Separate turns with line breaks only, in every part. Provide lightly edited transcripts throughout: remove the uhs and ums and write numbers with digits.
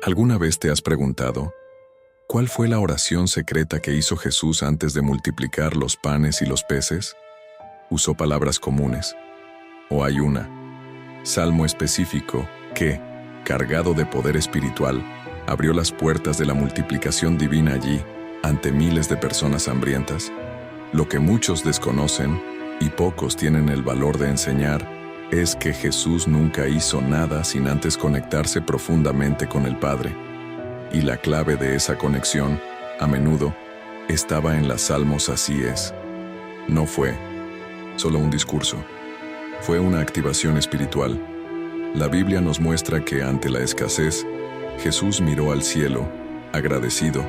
¿Alguna vez te has preguntado cuál fue la oración secreta que hizo Jesús antes de multiplicar los panes y los peces? ¿Usó palabras comunes? ¿O hay una salmo específico que, cargado de poder espiritual, abrió las puertas de la multiplicación divina allí, ante miles de personas hambrientas? Lo que muchos desconocen, y pocos tienen el valor de enseñar, es que Jesús nunca hizo nada sin antes conectarse profundamente con el Padre. Y la clave de esa conexión, a menudo, estaba en las salmos así es. No fue solo un discurso, fue una activación espiritual. La Biblia nos muestra que ante la escasez, Jesús miró al cielo, agradecido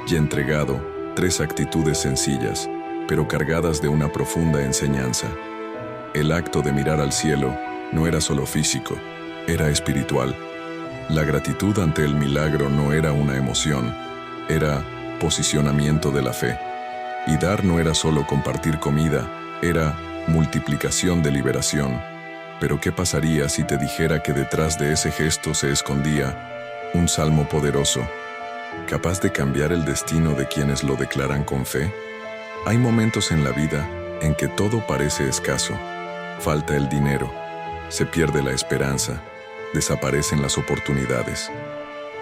y entregado, tres actitudes sencillas, pero cargadas de una profunda enseñanza. El acto de mirar al cielo no era solo físico, era espiritual. La gratitud ante el milagro no era una emoción, era posicionamiento de la fe. Y dar no era solo compartir comida, era multiplicación de liberación. Pero ¿qué pasaría si te dijera que detrás de ese gesto se escondía un salmo poderoso, capaz de cambiar el destino de quienes lo declaran con fe? Hay momentos en la vida en que todo parece escaso. Falta el dinero, se pierde la esperanza, desaparecen las oportunidades.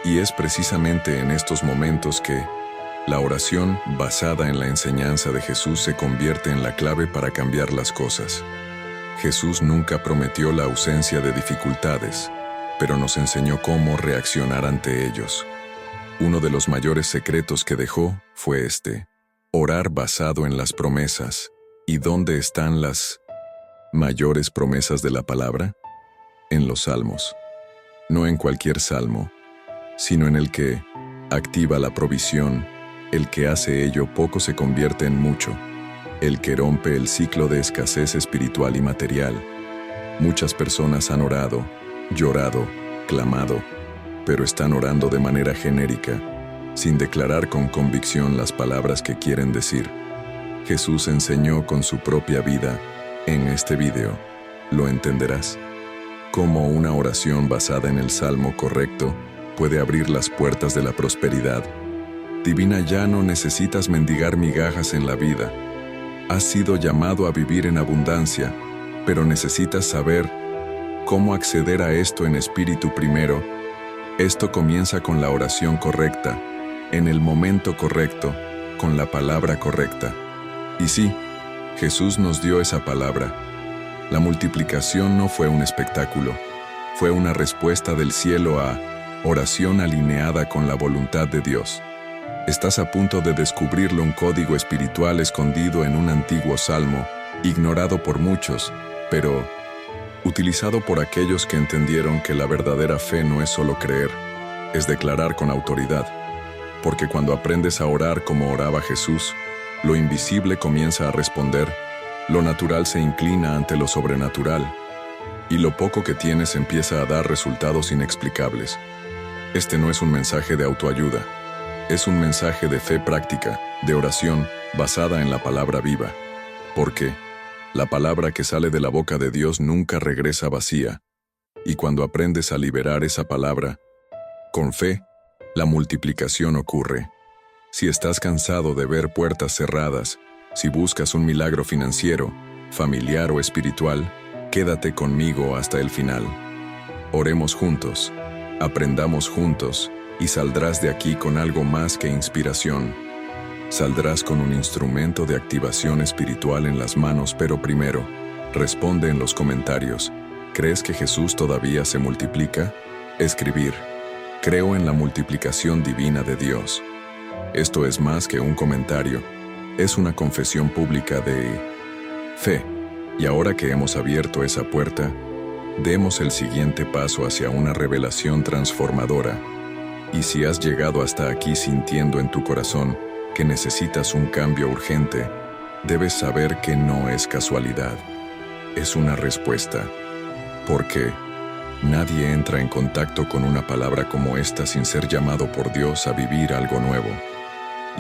Y es precisamente en estos momentos que la oración basada en la enseñanza de Jesús se convierte en la clave para cambiar las cosas. Jesús nunca prometió la ausencia de dificultades, pero nos enseñó cómo reaccionar ante ellos. Uno de los mayores secretos que dejó fue orar basado en las promesas. ¿Y dónde están las mayores promesas de la palabra? En los salmos. No en cualquier salmo, sino en el que activa la provisión, el que hace ello poco se convierte en mucho, el que rompe el ciclo de escasez espiritual y material. Muchas personas han orado, llorado, clamado, pero están orando de manera genérica, sin declarar con convicción las palabras que quieren decir. Jesús enseñó con su propia vida. En este video, lo entenderás. Cómo una oración basada en el salmo correcto puede abrir las puertas de la prosperidad divina. Ya no necesitas mendigar migajas en la vida. Has sido llamado a vivir en abundancia, pero necesitas saber cómo acceder a esto en espíritu primero. Esto comienza con la oración correcta, en el momento correcto, con la palabra correcta. Y sí, Jesús nos dio esa palabra. La multiplicación no fue un espectáculo, fue una respuesta del cielo a oración alineada con la voluntad de Dios. Estás a punto de descubrirlo, un código espiritual escondido en un antiguo salmo, ignorado por muchos, pero utilizado por aquellos que entendieron que la verdadera fe no es solo creer, es declarar con autoridad. Porque cuando aprendes a orar como oraba Jesús, lo invisible comienza a responder, lo natural se inclina ante lo sobrenatural, y lo poco que tienes empieza a dar resultados inexplicables. Este no es un mensaje de autoayuda, es un mensaje de fe práctica, de oración basada en la palabra viva. Porque la palabra que sale de la boca de Dios nunca regresa vacía, y cuando aprendes a liberar esa palabra, con fe, la multiplicación ocurre. Si estás cansado de ver puertas cerradas, si buscas un milagro financiero, familiar o espiritual, quédate conmigo hasta el final. Oremos juntos, aprendamos juntos, y saldrás de aquí con algo más que inspiración. Saldrás con un instrumento de activación espiritual en las manos, pero primero, responde en los comentarios. ¿Crees que Jesús todavía se multiplica? Escribir. Creo en la multiplicación divina de Dios. Esto es más que un comentario, es una confesión pública de fe. Y ahora que hemos abierto esa puerta, demos el siguiente paso hacia una revelación transformadora. Y si has llegado hasta aquí sintiendo en tu corazón que necesitas un cambio urgente, debes saber que no es casualidad. Es una respuesta. Porque nadie entra en contacto con una palabra como esta sin ser llamado por Dios a vivir algo nuevo.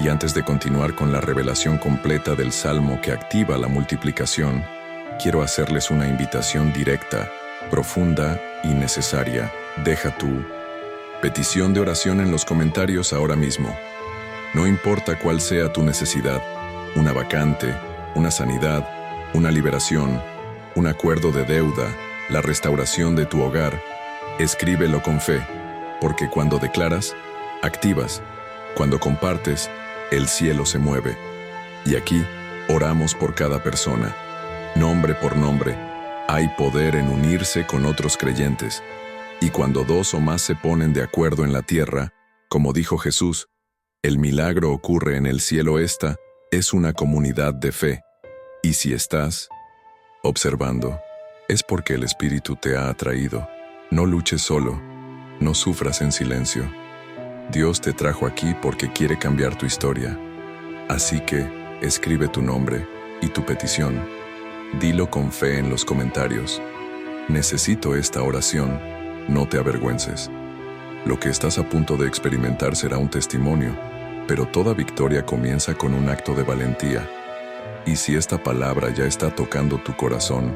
Y antes de continuar con la revelación completa del Salmo que activa la multiplicación, quiero hacerles una invitación directa, profunda y necesaria. Deja tu Petición de oración en los comentarios ahora mismo. No importa cuál sea tu necesidad, una vacante, una sanidad, una liberación, un acuerdo de deuda, la restauración de tu hogar, escríbelo con fe, porque cuando declaras, activas. Cuando compartes, el cielo se mueve. Y aquí, oramos por cada persona, nombre por nombre. Hay poder en unirse con otros creyentes. Y cuando dos o más se ponen de acuerdo en la tierra, como dijo Jesús, el milagro ocurre en el cielo. Esta es una comunidad de fe. Y si estás observando, es porque el Espíritu te ha atraído. No luches solo, no sufras en silencio. Dios te trajo aquí porque quiere cambiar tu historia. Así que, escribe tu nombre y tu petición. Dilo con fe en los comentarios. Necesito esta oración, no te avergüences. Lo que estás a punto de experimentar será un testimonio, pero toda victoria comienza con un acto de valentía. Y si esta palabra ya está tocando tu corazón,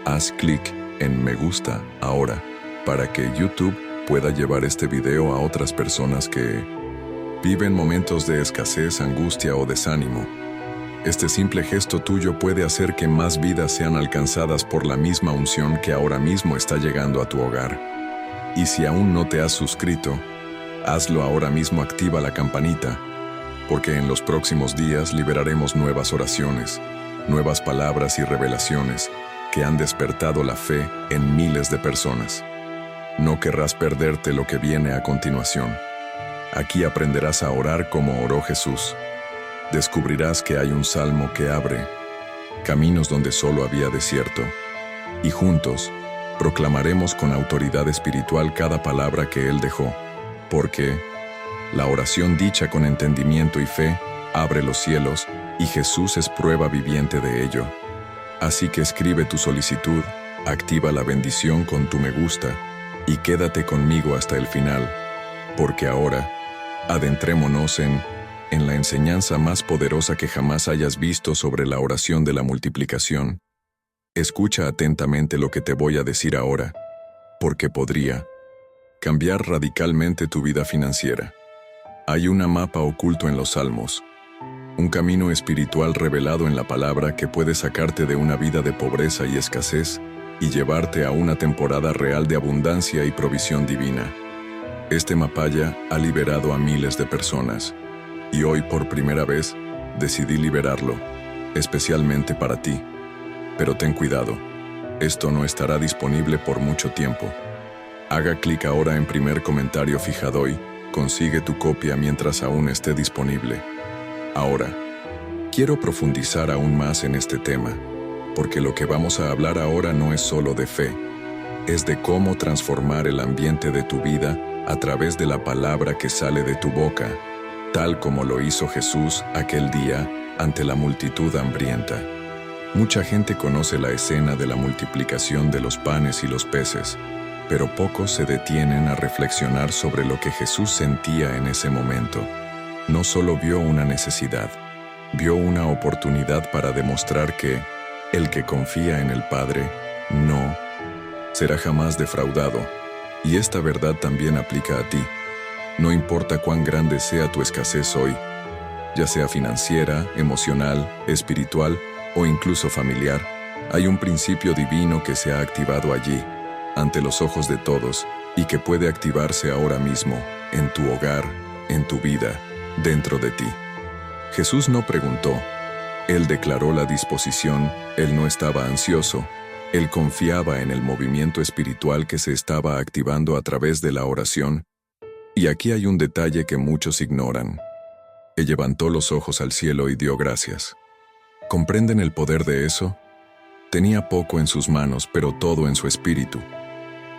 haz clic en me gusta ahora, para que YouTube pueda llevar este video a otras personas que viven momentos de escasez, angustia o desánimo. Este simple gesto tuyo puede hacer que más vidas sean alcanzadas por la misma unción que ahora mismo está llegando a tu hogar. Y si aún no te has suscrito, hazlo ahora mismo, activa la campanita, porque en los próximos días liberaremos nuevas oraciones, nuevas palabras y revelaciones que han despertado la fe en miles de personas. No querrás perderte lo que viene a continuación. Aquí aprenderás a orar como oró Jesús. Descubrirás que hay un salmo que abre caminos donde solo había desierto. Y juntos, proclamaremos con autoridad espiritual cada palabra que Él dejó. Porque la oración dicha con entendimiento y fe abre los cielos, y Jesús es prueba viviente de ello. Así que escribe tu solicitud, activa la bendición con tu me gusta, y quédate conmigo hasta el final, porque ahora, adentrémonos en la enseñanza más poderosa que jamás hayas visto sobre la oración de la multiplicación. Escucha atentamente lo que te voy a decir ahora, porque podría cambiar radicalmente tu vida financiera. Hay un mapa oculto en los Salmos, un camino espiritual revelado en la palabra que puede sacarte de una vida de pobreza y escasez y llevarte a una temporada real de abundancia y provisión divina. Este mapaya ha liberado a miles de personas, y hoy por primera vez decidí liberarlo, especialmente para ti. Pero ten cuidado, esto no estará disponible por mucho tiempo. Haga clic ahora en primer comentario fijado y consigue tu copia mientras aún esté disponible. Ahora, quiero profundizar aún más en este tema, porque lo que vamos a hablar ahora no es solo de fe, es de cómo transformar el ambiente de tu vida a través de la palabra que sale de tu boca, tal como lo hizo Jesús aquel día ante la multitud hambrienta. Mucha gente conoce la escena de la multiplicación de los panes y los peces, pero pocos se detienen a reflexionar sobre lo que Jesús sentía en ese momento. No solo vio una necesidad, vio una oportunidad para demostrar que el que confía en el Padre no será jamás defraudado, y esta verdad también aplica a ti. No importa cuán grande sea tu escasez hoy, ya sea financiera, emocional, espiritual o incluso familiar, hay un principio divino que se ha activado allí, ante los ojos de todos, y que puede activarse ahora mismo, en tu hogar, en tu vida, dentro de ti. Jesús no preguntó, Él declaró la disposición, Él no estaba ansioso, Él confiaba en el movimiento espiritual que se estaba activando a través de la oración. Y aquí hay un detalle que muchos ignoran. Él levantó los ojos al cielo y dio gracias. ¿Comprenden el poder de eso? Tenía poco en sus manos, pero todo en su espíritu.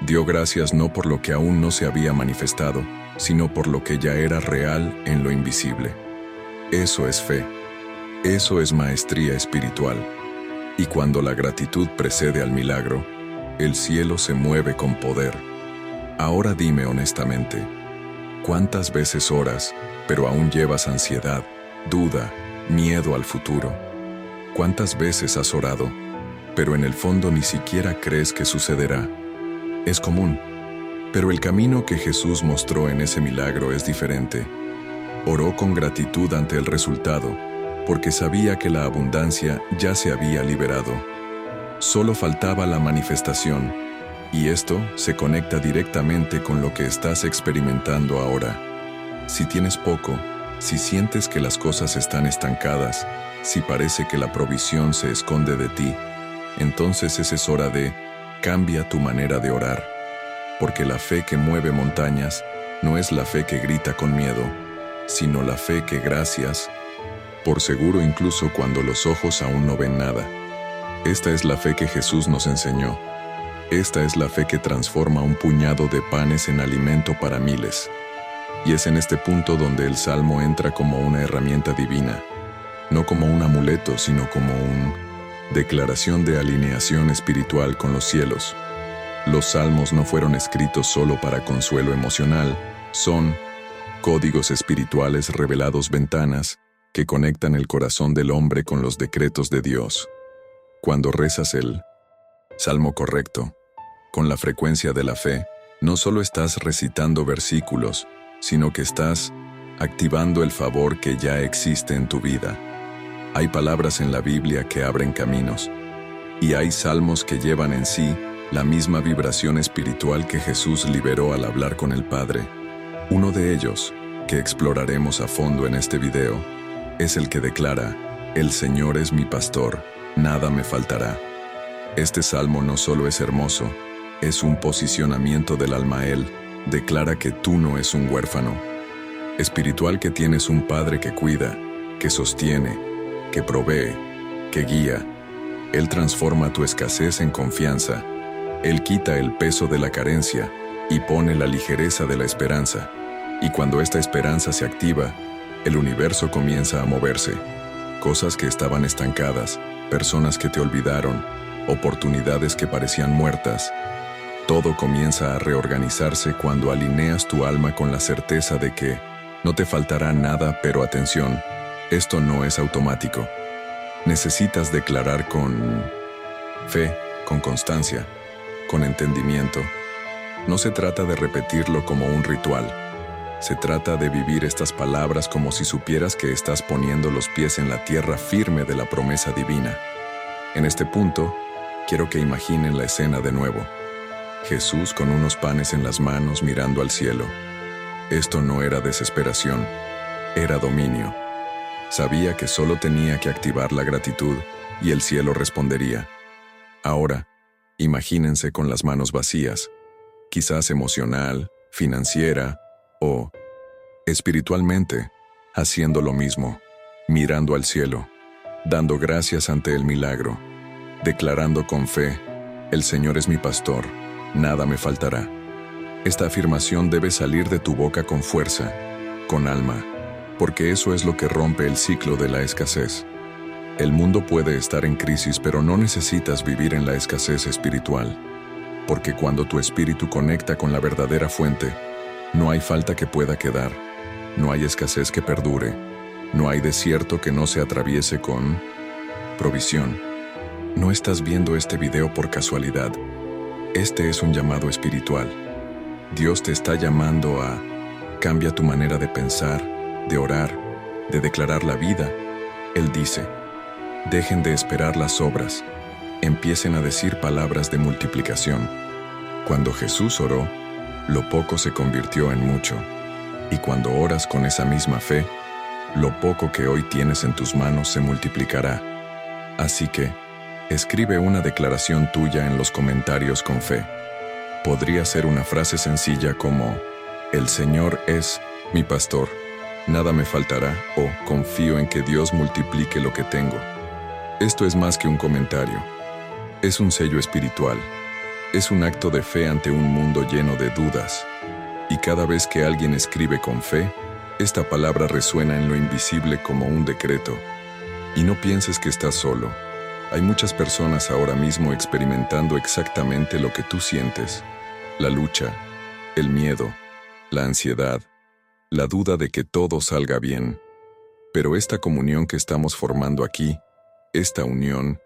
Dio gracias no por lo que aún no se había manifestado, sino por lo que ya era real en lo invisible. Eso es fe. Eso es maestría espiritual. Y cuando la gratitud precede al milagro, el cielo se mueve con poder. Ahora dime honestamente, ¿cuántas veces oras, pero aún llevas ansiedad, duda, miedo al futuro? ¿Cuántas veces has orado, pero en el fondo ni siquiera crees que sucederá? Es común, Pero el camino que Jesús mostró en ese milagro es diferente. Oró con gratitud ante el resultado, porque sabía que la abundancia ya se había liberado. Solo faltaba la manifestación, y esto se conecta directamente con lo que estás experimentando ahora. Si tienes poco, si sientes que las cosas están estancadas, si parece que la provisión se esconde de ti, entonces es hora de cambia tu manera de orar. Porque la fe que mueve montañas no es la fe que grita con miedo, sino la fe que gracias, por seguro incluso cuando los ojos aún no ven nada. Esta es la fe que Jesús nos enseñó. Esta es la fe que transforma un puñado de panes en alimento para miles. Y es en este punto donde el Salmo entra como una herramienta divina, no como un amuleto, sino como una declaración de alineación espiritual con los cielos. Los Salmos no fueron escritos solo para consuelo emocional, son códigos espirituales revelados, ventanas que conectan el corazón del hombre con los decretos de Dios. Cuando rezas el Salmo correcto, con la frecuencia de la fe, no solo estás recitando versículos, sino que estás activando el favor que ya existe en tu vida. Hay palabras en la Biblia que abren caminos, y hay salmos que llevan en sí la misma vibración espiritual que Jesús liberó al hablar con el Padre. Uno de ellos, que exploraremos a fondo en este video, es el que declara: «El Señor es mi pastor, nada me faltará». Este salmo no solo es hermoso, es un posicionamiento del alma. Él declara que tú no es un huérfano espiritual, que tienes un Padre que cuida, que sostiene, que provee, que guía. Él transforma tu escasez en confianza. Él quita el peso de la carencia y pone la ligereza de la esperanza. Y cuando esta esperanza se activa, el universo comienza a moverse. Cosas que estaban estancadas, personas que te olvidaron, oportunidades que parecían muertas. Todo comienza a reorganizarse cuando alineas tu alma con la certeza de que no te faltará nada. Pero atención, esto no es automático. Necesitas declarar con fe, con constancia, con entendimiento. No se trata de repetirlo como un ritual. Se trata de vivir estas palabras como si supieras que estás poniendo los pies en la tierra firme de la promesa divina. En este punto, quiero que imaginen la escena de nuevo. Jesús con unos panes en las manos mirando al cielo. Esto no era desesperación, era dominio. Sabía que solo tenía que activar la gratitud y el cielo respondería. Ahora, imagínense con las manos vacías, quizás emocional, financiera o espiritualmente, haciendo lo mismo, mirando al cielo, dando gracias ante el milagro, declarando con fe: «El Señor es mi pastor, nada me faltará». Esta afirmación debe salir de tu boca con fuerza, con alma, porque eso es lo que rompe el ciclo de la escasez. El mundo puede estar en crisis, pero no necesitas vivir en la escasez espiritual, porque cuando tu espíritu conecta con la verdadera fuente, no hay falta que pueda quedar, no hay escasez que perdure, no hay desierto que no se atraviese con provisión. No estás viendo este video por casualidad. Este es un llamado espiritual. Dios te está llamando a cambia tu manera de pensar, de orar, de declarar la vida. Él dice: dejen de esperar las obras, empiecen a decir palabras de multiplicación. Cuando Jesús oró, lo poco se convirtió en mucho. Y cuando oras con esa misma fe, lo poco que hoy tienes en tus manos se multiplicará. Así que, escribe una declaración tuya en los comentarios con fe. Podría ser una frase sencilla como: «El Señor es mi pastor, nada me faltará», o «Confío en que Dios multiplique lo que tengo». Esto es más que un comentario. Es un sello espiritual. Es un acto de fe ante un mundo lleno de dudas. Y cada vez que alguien escribe con fe, esta palabra resuena en lo invisible como un decreto. Y no pienses que estás solo. Hay muchas personas ahora mismo experimentando exactamente lo que tú sientes. La lucha, el miedo, la ansiedad, la duda de que todo salga bien. Pero esta comunión que estamos formando aquí, esta unión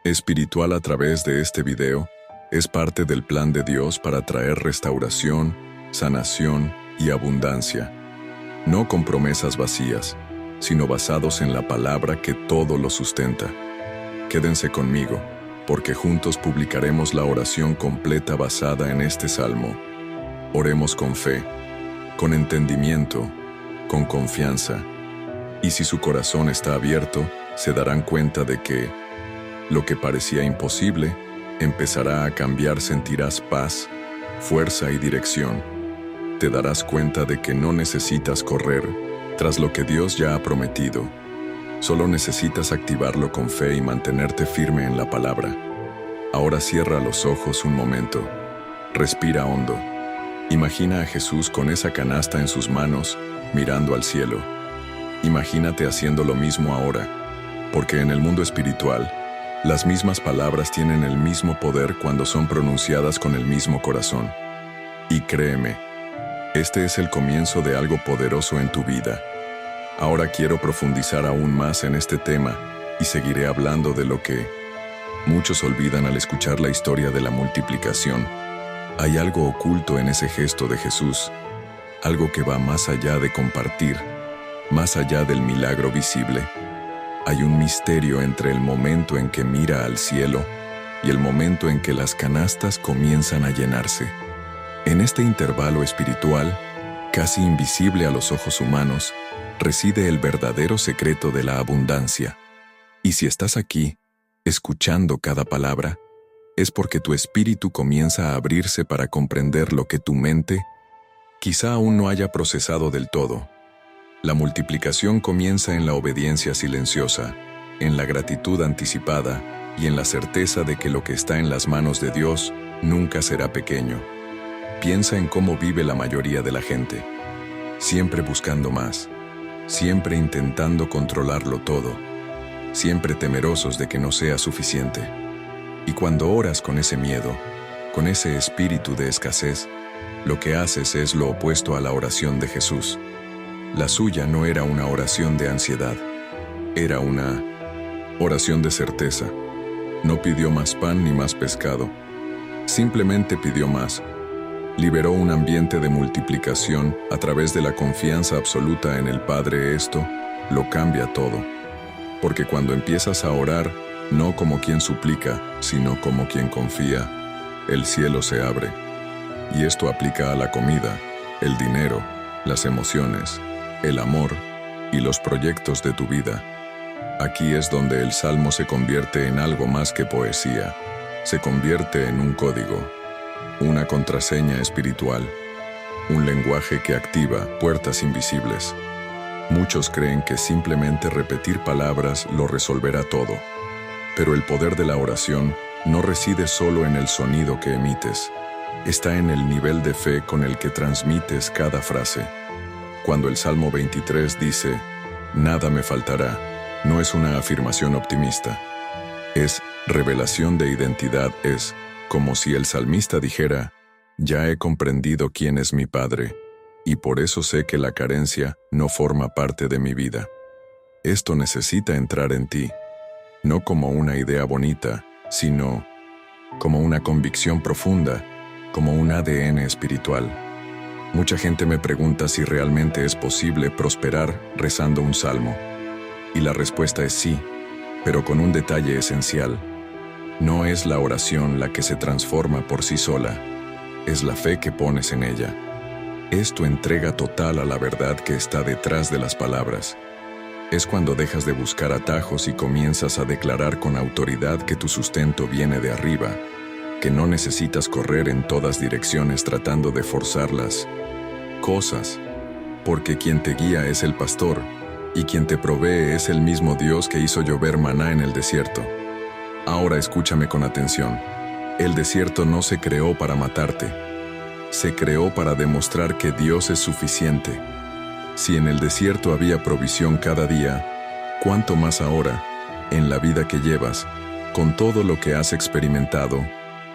espiritual a través de este video, Es parte del plan de Dios para traer restauración, sanación y abundancia, no con promesas vacías, sino basados en la palabra que todo lo sustenta. Quédense conmigo, porque juntos publicaremos la oración completa basada en este salmo. Oremos con fe, con entendimiento, con confianza. Y si su corazón está abierto, se darán cuenta de que lo que parecía imposible empezará a cambiar. Sentirás paz, fuerza y dirección. Te darás cuenta de que no necesitas correr tras lo que Dios ya ha prometido. Solo necesitas activarlo con fe y mantenerte firme en la palabra. Ahora cierra los ojos un momento. Respira hondo. Imagina a Jesús con esa canasta en sus manos, mirando al cielo. Imagínate haciendo lo mismo ahora, porque en el mundo espiritual, las mismas palabras tienen el mismo poder cuando son pronunciadas con el mismo corazón. Y créeme, este es el comienzo de algo poderoso en tu vida. Ahora quiero profundizar aún más en este tema y seguiré hablando de lo que muchos olvidan al escuchar la historia de la multiplicación. Hay algo oculto en ese gesto de Jesús, algo que va más allá de compartir, más allá del milagro visible. Hay un misterio entre el momento en que mira al cielo y el momento en que las canastas comienzan a llenarse. En este intervalo espiritual, casi invisible a los ojos humanos, reside el verdadero secreto de la abundancia. Y si estás aquí, escuchando cada palabra, es porque tu espíritu comienza a abrirse para comprender lo que tu mente quizá aún no haya procesado del todo. La multiplicación comienza en la obediencia silenciosa, en la gratitud anticipada y en la certeza de que lo que está en las manos de Dios nunca será pequeño. Piensa en cómo vive la mayoría de la gente, siempre buscando más, siempre intentando controlarlo todo, siempre temerosos de que no sea suficiente. Y cuando oras con ese miedo, con ese espíritu de escasez, lo que haces es lo opuesto a la oración de Jesús. La suya no era una oración de ansiedad, era una oración de certeza. No pidió más pan ni más pescado, simplemente pidió más. Liberó un ambiente de multiplicación a través de la confianza absoluta en el Padre. Esto lo cambia todo, porque cuando empiezas a orar, no como quien suplica, sino como quien confía, el cielo se abre. Y esto aplica a la comida, el dinero, las emociones, el amor y los proyectos de tu vida. Aquí es donde el Salmo se convierte en algo más que poesía. Se convierte en un código, una contraseña espiritual, un lenguaje que activa puertas invisibles. Muchos creen que simplemente repetir palabras lo resolverá todo. Pero el poder de la oración no reside solo en el sonido que emites. Está en el nivel de fe con el que transmites cada frase. Cuando el Salmo 23 dice, "Nada me faltará", no es una afirmación optimista. Es revelación de identidad. Es como si el salmista dijera, "Ya he comprendido quién es mi Padre, y por eso sé que la carencia no forma parte de mi vida". Esto necesita entrar en ti, no como una idea bonita, sino como una convicción profunda, como un ADN espiritual. Mucha gente me pregunta si realmente es posible prosperar rezando un salmo. Y la respuesta es sí, pero con un detalle esencial. No es la oración la que se transforma por sí sola, es la fe que pones en ella. Es tu entrega total a la verdad que está detrás de las palabras. Es cuando dejas de buscar atajos y comienzas a declarar con autoridad que tu sustento viene de arriba, que no necesitas correr en todas direcciones tratando de forzar las cosas, porque quien te guía es el pastor, y quien te provee es el mismo Dios que hizo llover maná en el desierto. Ahora escúchame con atención. El desierto no se creó para matarte, se creó para demostrar que Dios es suficiente. Si en el desierto había provisión cada día, ¿cuánto más ahora, en la vida que llevas, con todo lo que has experimentado,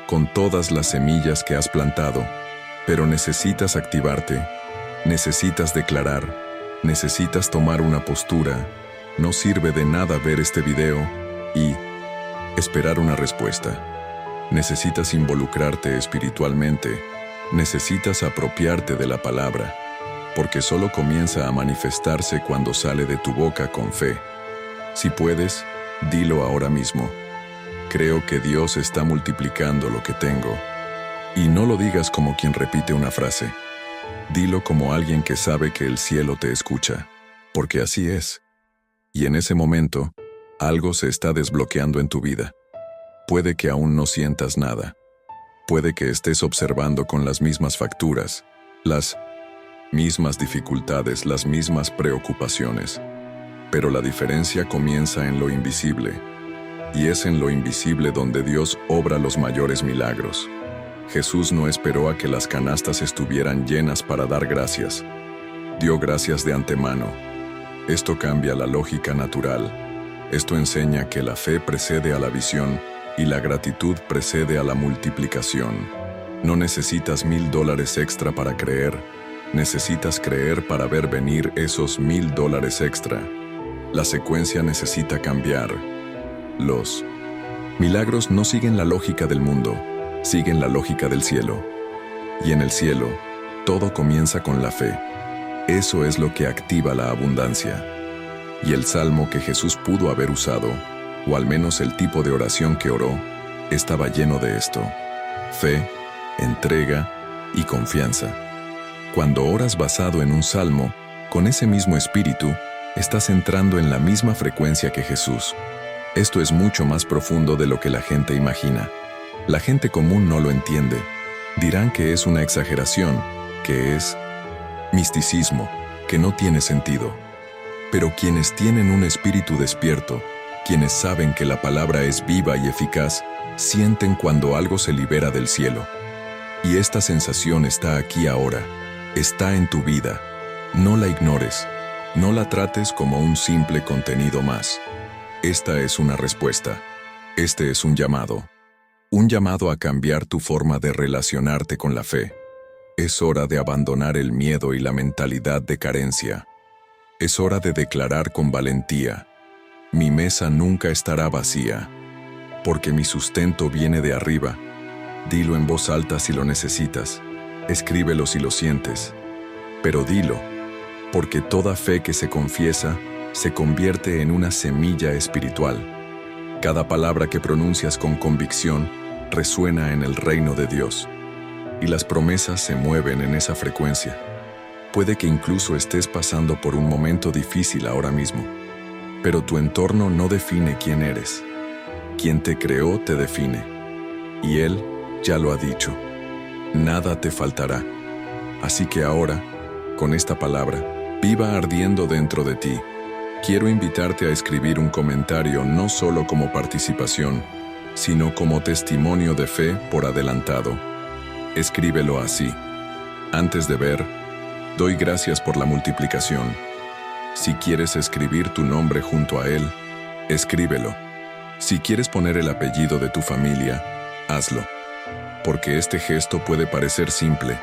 con todas las semillas que has plantado? Pero necesitas activarte, necesitas declarar, necesitas tomar una postura. No sirve de nada ver este video y esperar una respuesta. Necesitas involucrarte espiritualmente, necesitas apropiarte de la palabra, porque solo comienza a manifestarse cuando sale de tu boca con fe. Si puedes, dilo ahora mismo. Creo que Dios está multiplicando lo que tengo. Y no lo digas como quien repite una frase. Dilo como alguien que sabe que el cielo te escucha, porque así es. Y en ese momento, algo se está desbloqueando en tu vida. Puede que aún no sientas nada. Puede que estés observando con las mismas facturas, las mismas dificultades, las mismas preocupaciones. Pero la diferencia comienza en lo invisible. Y es en lo invisible donde Dios obra los mayores milagros. Jesús no esperó a que las canastas estuvieran llenas para dar gracias. Dio gracias de antemano. Esto cambia la lógica natural. Esto enseña que la fe precede a la visión y la gratitud precede a la multiplicación. No necesitas $1,000 extra para creer. Necesitas creer para ver venir esos $1,000 extra. La secuencia necesita cambiar. Los milagros no siguen la lógica del mundo, siguen la lógica del cielo. Y en el cielo, todo comienza con la fe. Eso es lo que activa la abundancia. Y el salmo que Jesús pudo haber usado, o al menos el tipo de oración que oró, estaba lleno de esto: fe, entrega y confianza. Cuando oras basado en un salmo, con ese mismo espíritu, estás entrando en la misma frecuencia que Jesús. Esto es mucho más profundo de lo que la gente imagina. La gente común no lo entiende. Dirán que es una exageración, que es misticismo, que no tiene sentido. Pero quienes tienen un espíritu despierto, quienes saben que la palabra es viva y eficaz, sienten cuando algo se libera del cielo. Y esta sensación está aquí ahora, está en tu vida. No la ignores, no la trates como un simple contenido más. Esta es una respuesta. Este es un llamado a cambiar tu forma de relacionarte con la fe. Es hora de abandonar el miedo y la mentalidad de carencia. Es hora de declarar con valentía: mi mesa nunca estará vacía, porque mi sustento viene de arriba. Dilo en voz alta si lo necesitas, escríbelo si lo sientes, pero dilo, porque toda fe que se confiesa se convierte en una semilla espiritual. Cada palabra que pronuncias con convicción resuena en el reino de Dios, y las promesas se mueven en esa frecuencia. Puede que incluso estés pasando por un momento difícil ahora mismo, pero tu entorno no define quién eres. Quien te creó te define, y Él ya lo ha dicho: nada te faltará. Así que ahora, con esta palabra, viva ardiendo dentro de ti. Quiero invitarte a escribir un comentario no solo como participación, sino como testimonio de fe por adelantado. Escríbelo así: antes de ver, doy gracias por la multiplicación. Si quieres escribir tu nombre junto a él, escríbelo. Si quieres poner el apellido de tu familia, hazlo. Porque este gesto puede parecer simple,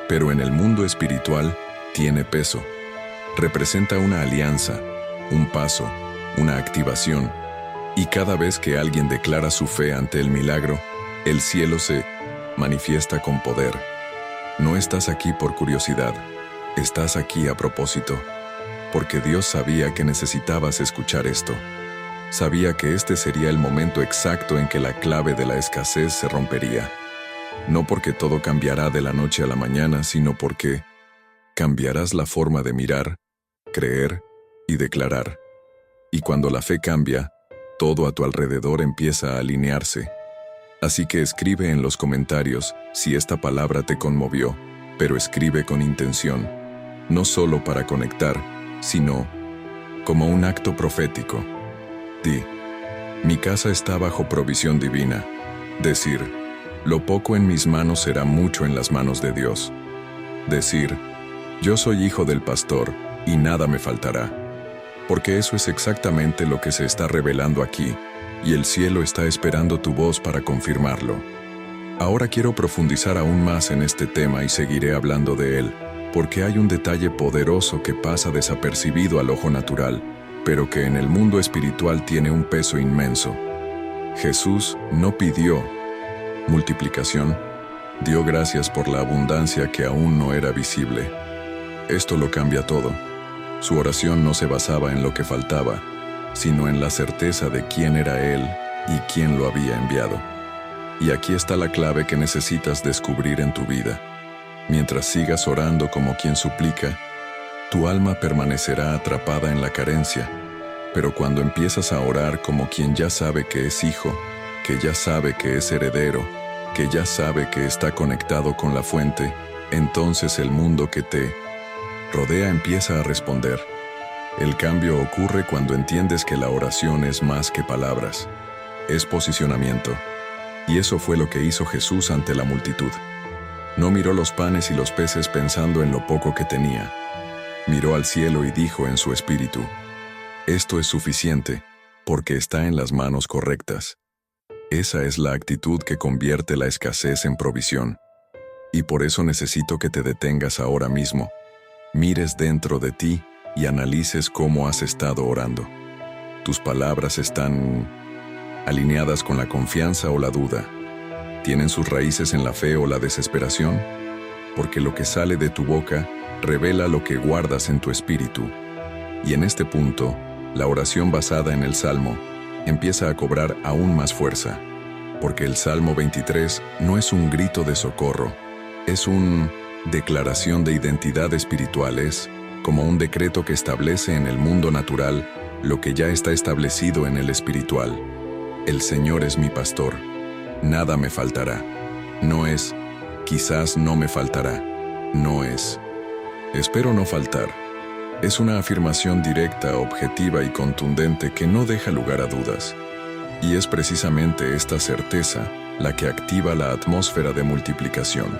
pero en el mundo espiritual tiene peso. Representa una alianza, un paso, una activación, y cada vez que alguien declara su fe ante el milagro, el cielo se manifiesta con poder. No estás aquí por curiosidad, estás aquí a propósito, porque Dios sabía que necesitabas escuchar esto. Sabía que este sería el momento exacto en que la clave de la escasez se rompería. No porque todo cambiará de la noche a la mañana, sino porque cambiarás la forma de mirar, creer y declarar. Y cuando la fe cambia, todo a tu alrededor empieza a alinearse. Así que escribe en los comentarios si esta palabra te conmovió, pero escribe con intención, no solo para conectar, sino como un acto profético. Di: mi casa está bajo provisión divina. Decir: lo poco en mis manos será mucho en las manos de Dios. Decir: yo soy hijo del pastor y nada me faltará. Porque eso es exactamente lo que se está revelando aquí, y el cielo está esperando tu voz para confirmarlo. Ahora quiero profundizar aún más en este tema y seguiré hablando de él, porque hay un detalle poderoso que pasa desapercibido al ojo natural, pero que en el mundo espiritual tiene un peso inmenso. Jesús no pidió Multiplicación. Dio gracias por la abundancia que aún no era visible. Esto lo cambia todo. Su oración no se basaba en lo que faltaba, sino en la certeza de quién era Él y quién lo había enviado. Y aquí está la clave que necesitas descubrir en tu vida. Mientras sigas orando como quien suplica, tu alma permanecerá atrapada en la carencia. Pero cuando empiezas a orar como quien ya sabe que es hijo, que ya sabe que es heredero, que ya sabe que está conectado con la fuente, entonces el mundo que te rodea empieza a responder. El cambio ocurre cuando entiendes que la oración es más que palabras, es posicionamiento. Y eso fue lo que hizo Jesús ante la multitud. No miró los panes y los peces pensando en lo poco que tenía. Miró al cielo y dijo en su espíritu: esto es suficiente, porque está en las manos correctas. Esa es la actitud que convierte la escasez en provisión. Y por eso necesito que te detengas ahora mismo, mires dentro de ti y analices cómo has estado orando. ¿Tus palabras están alineadas con la confianza o la duda? ¿Tienen sus raíces en la fe o la desesperación? Porque lo que sale de tu boca revela lo que guardas en tu espíritu. Y en este punto, la oración basada en el Salmo empieza a cobrar aún más fuerza, porque el Salmo 23 no es un grito de socorro, es una declaración de identidad espiritual, es como un decreto que establece en el mundo natural lo que ya está establecido en el espiritual. El Señor es mi pastor, nada me faltará. No es, quizás no me faltará. No es, espero no faltar. Es una afirmación directa, objetiva y contundente que no deja lugar a dudas. Y es precisamente esta certeza la que activa la atmósfera de multiplicación.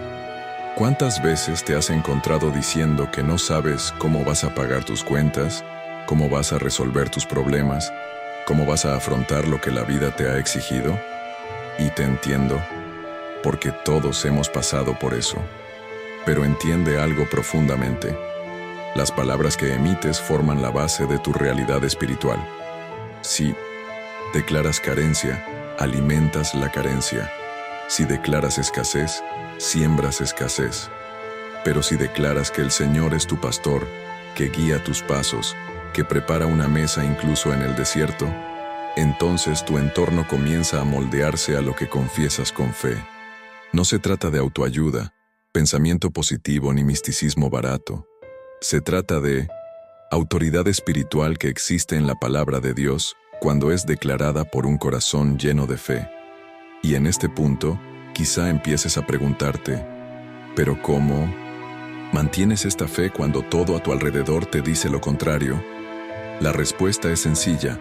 ¿Cuántas veces te has encontrado diciendo que no sabes cómo vas a pagar tus cuentas, cómo vas a resolver tus problemas, cómo vas a afrontar lo que la vida te ha exigido? Y te entiendo, porque todos hemos pasado por eso. Pero entiende algo profundamente. Las palabras que emites forman la base de tu realidad espiritual. Si declaras carencia, alimentas la carencia. Si declaras escasez, siembras escasez. Pero si declaras que el Señor es tu pastor, que guía tus pasos, que prepara una mesa incluso en el desierto, entonces tu entorno comienza a moldearse a lo que confiesas con fe. No se trata de autoayuda, pensamiento positivo ni misticismo barato. Se trata de autoridad espiritual que existe en la palabra de Dios cuando es declarada por un corazón lleno de fe. Y en este punto, quizá empieces a preguntarte, ¿pero cómo mantienes esta fe cuando todo a tu alrededor te dice lo contrario? La respuesta es sencilla.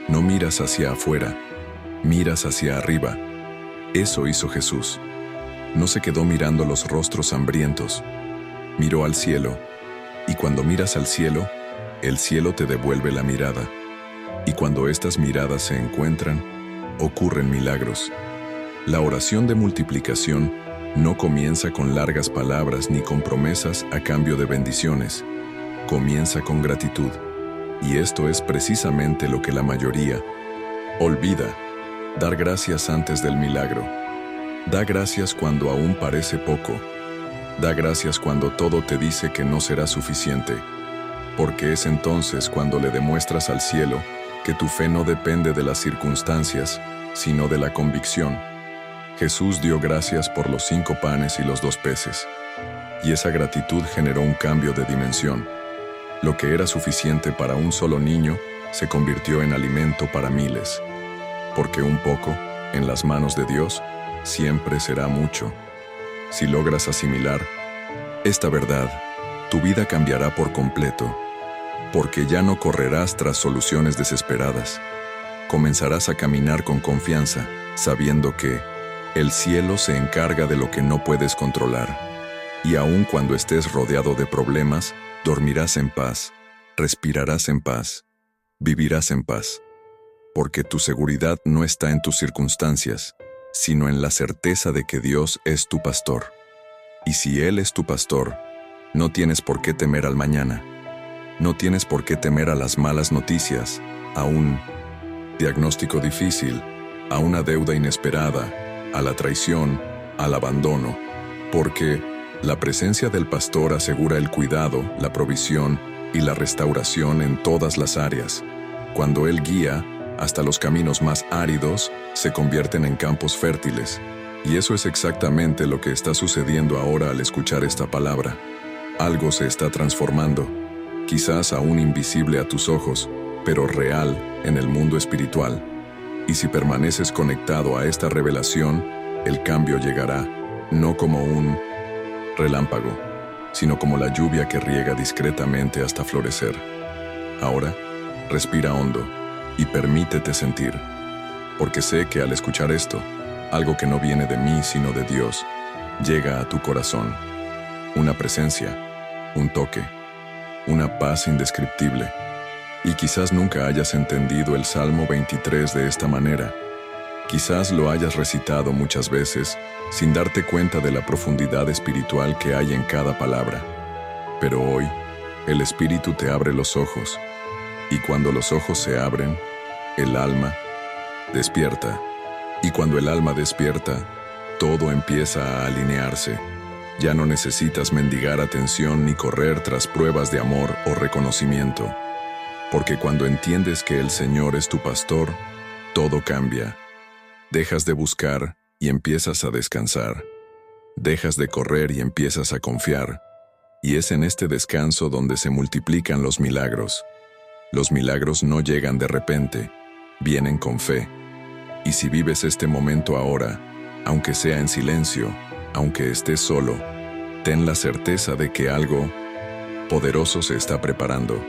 No miras hacia afuera, miras hacia arriba. Eso hizo Jesús. No se quedó mirando los rostros hambrientos. Miró al cielo. Y cuando miras al cielo, el cielo te devuelve la mirada. Y cuando estas miradas se encuentran, ocurren milagros. La oración de multiplicación no comienza con largas palabras ni con promesas a cambio de bendiciones. Comienza con gratitud. Y esto es precisamente lo que la mayoría olvida: dar gracias antes del milagro. Da gracias cuando aún parece poco. Da gracias cuando todo te dice que no será suficiente, porque es entonces cuando le demuestras al cielo que tu fe no depende de las circunstancias, sino de la convicción. Jesús dio gracias por los 5 panes y los 2 peces, y esa gratitud generó un cambio de dimensión. Lo que era suficiente para un solo niño se convirtió en alimento para miles, porque un poco, en las manos de Dios, siempre será mucho. Si logras asimilar esta verdad, tu vida cambiará por completo, porque ya no correrás tras soluciones desesperadas. Comenzarás a caminar con confianza, sabiendo que el cielo se encarga de lo que no puedes controlar. Y aun cuando estés rodeado de problemas, dormirás en paz, respirarás en paz, vivirás en paz. Porque tu seguridad no está en tus circunstancias, sino en la certeza de que Dios es tu pastor. Y si Él es tu pastor, no tienes por qué temer al mañana. No tienes por qué temer a las malas noticias, a un diagnóstico difícil, a una deuda inesperada, a la traición, al abandono, porque la presencia del pastor asegura el cuidado, la provisión y la restauración en todas las áreas. Cuando Él guía, hasta los caminos más áridos se convierten en campos fértiles. Y eso es exactamente lo que está sucediendo ahora al escuchar esta palabra. Algo se está transformando, quizás aún invisible a tus ojos, pero real en el mundo espiritual. Y si permaneces conectado a esta revelación, el cambio llegará, no como un relámpago, sino como la lluvia que riega discretamente hasta florecer. Ahora, respira hondo y permítete sentir, porque sé que al escuchar esto, algo que no viene de mí sino de Dios, llega a tu corazón. Una presencia, un toque, una paz indescriptible. Y quizás nunca hayas entendido el Salmo 23 de esta manera. Quizás lo hayas recitado muchas veces sin darte cuenta de la profundidad espiritual que hay en cada palabra. Pero hoy, el Espíritu te abre los ojos, y cuando los ojos se abren, el alma despierta. Y cuando el alma despierta, todo empieza a alinearse. Ya no necesitas mendigar atención ni correr tras pruebas de amor o reconocimiento. Porque cuando entiendes que el Señor es tu pastor, todo cambia. Dejas de buscar y empiezas a descansar. Dejas de correr y empiezas a confiar. Y es en este descanso donde se multiplican los milagros. Los milagros no llegan de repente, vienen con fe. Y si vives este momento ahora, aunque sea en silencio, aunque estés solo, ten la certeza de que algo poderoso se está preparando.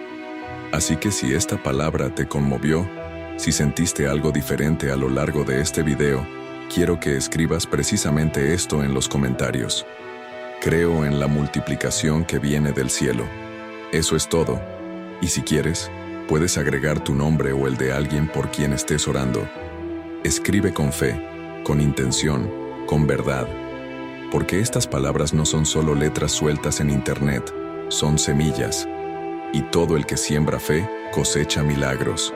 Así que si esta palabra te conmovió, si sentiste algo diferente a lo largo de este video, quiero que escribas precisamente esto en los comentarios. Creo en la multiplicación que viene del cielo. Eso es todo. Y si quieres, puedes agregar tu nombre o el de alguien por quien estés orando. Escribe con fe, con intención, con verdad. Porque estas palabras no son solo letras sueltas en internet, son semillas. Y todo el que siembra fe cosecha milagros.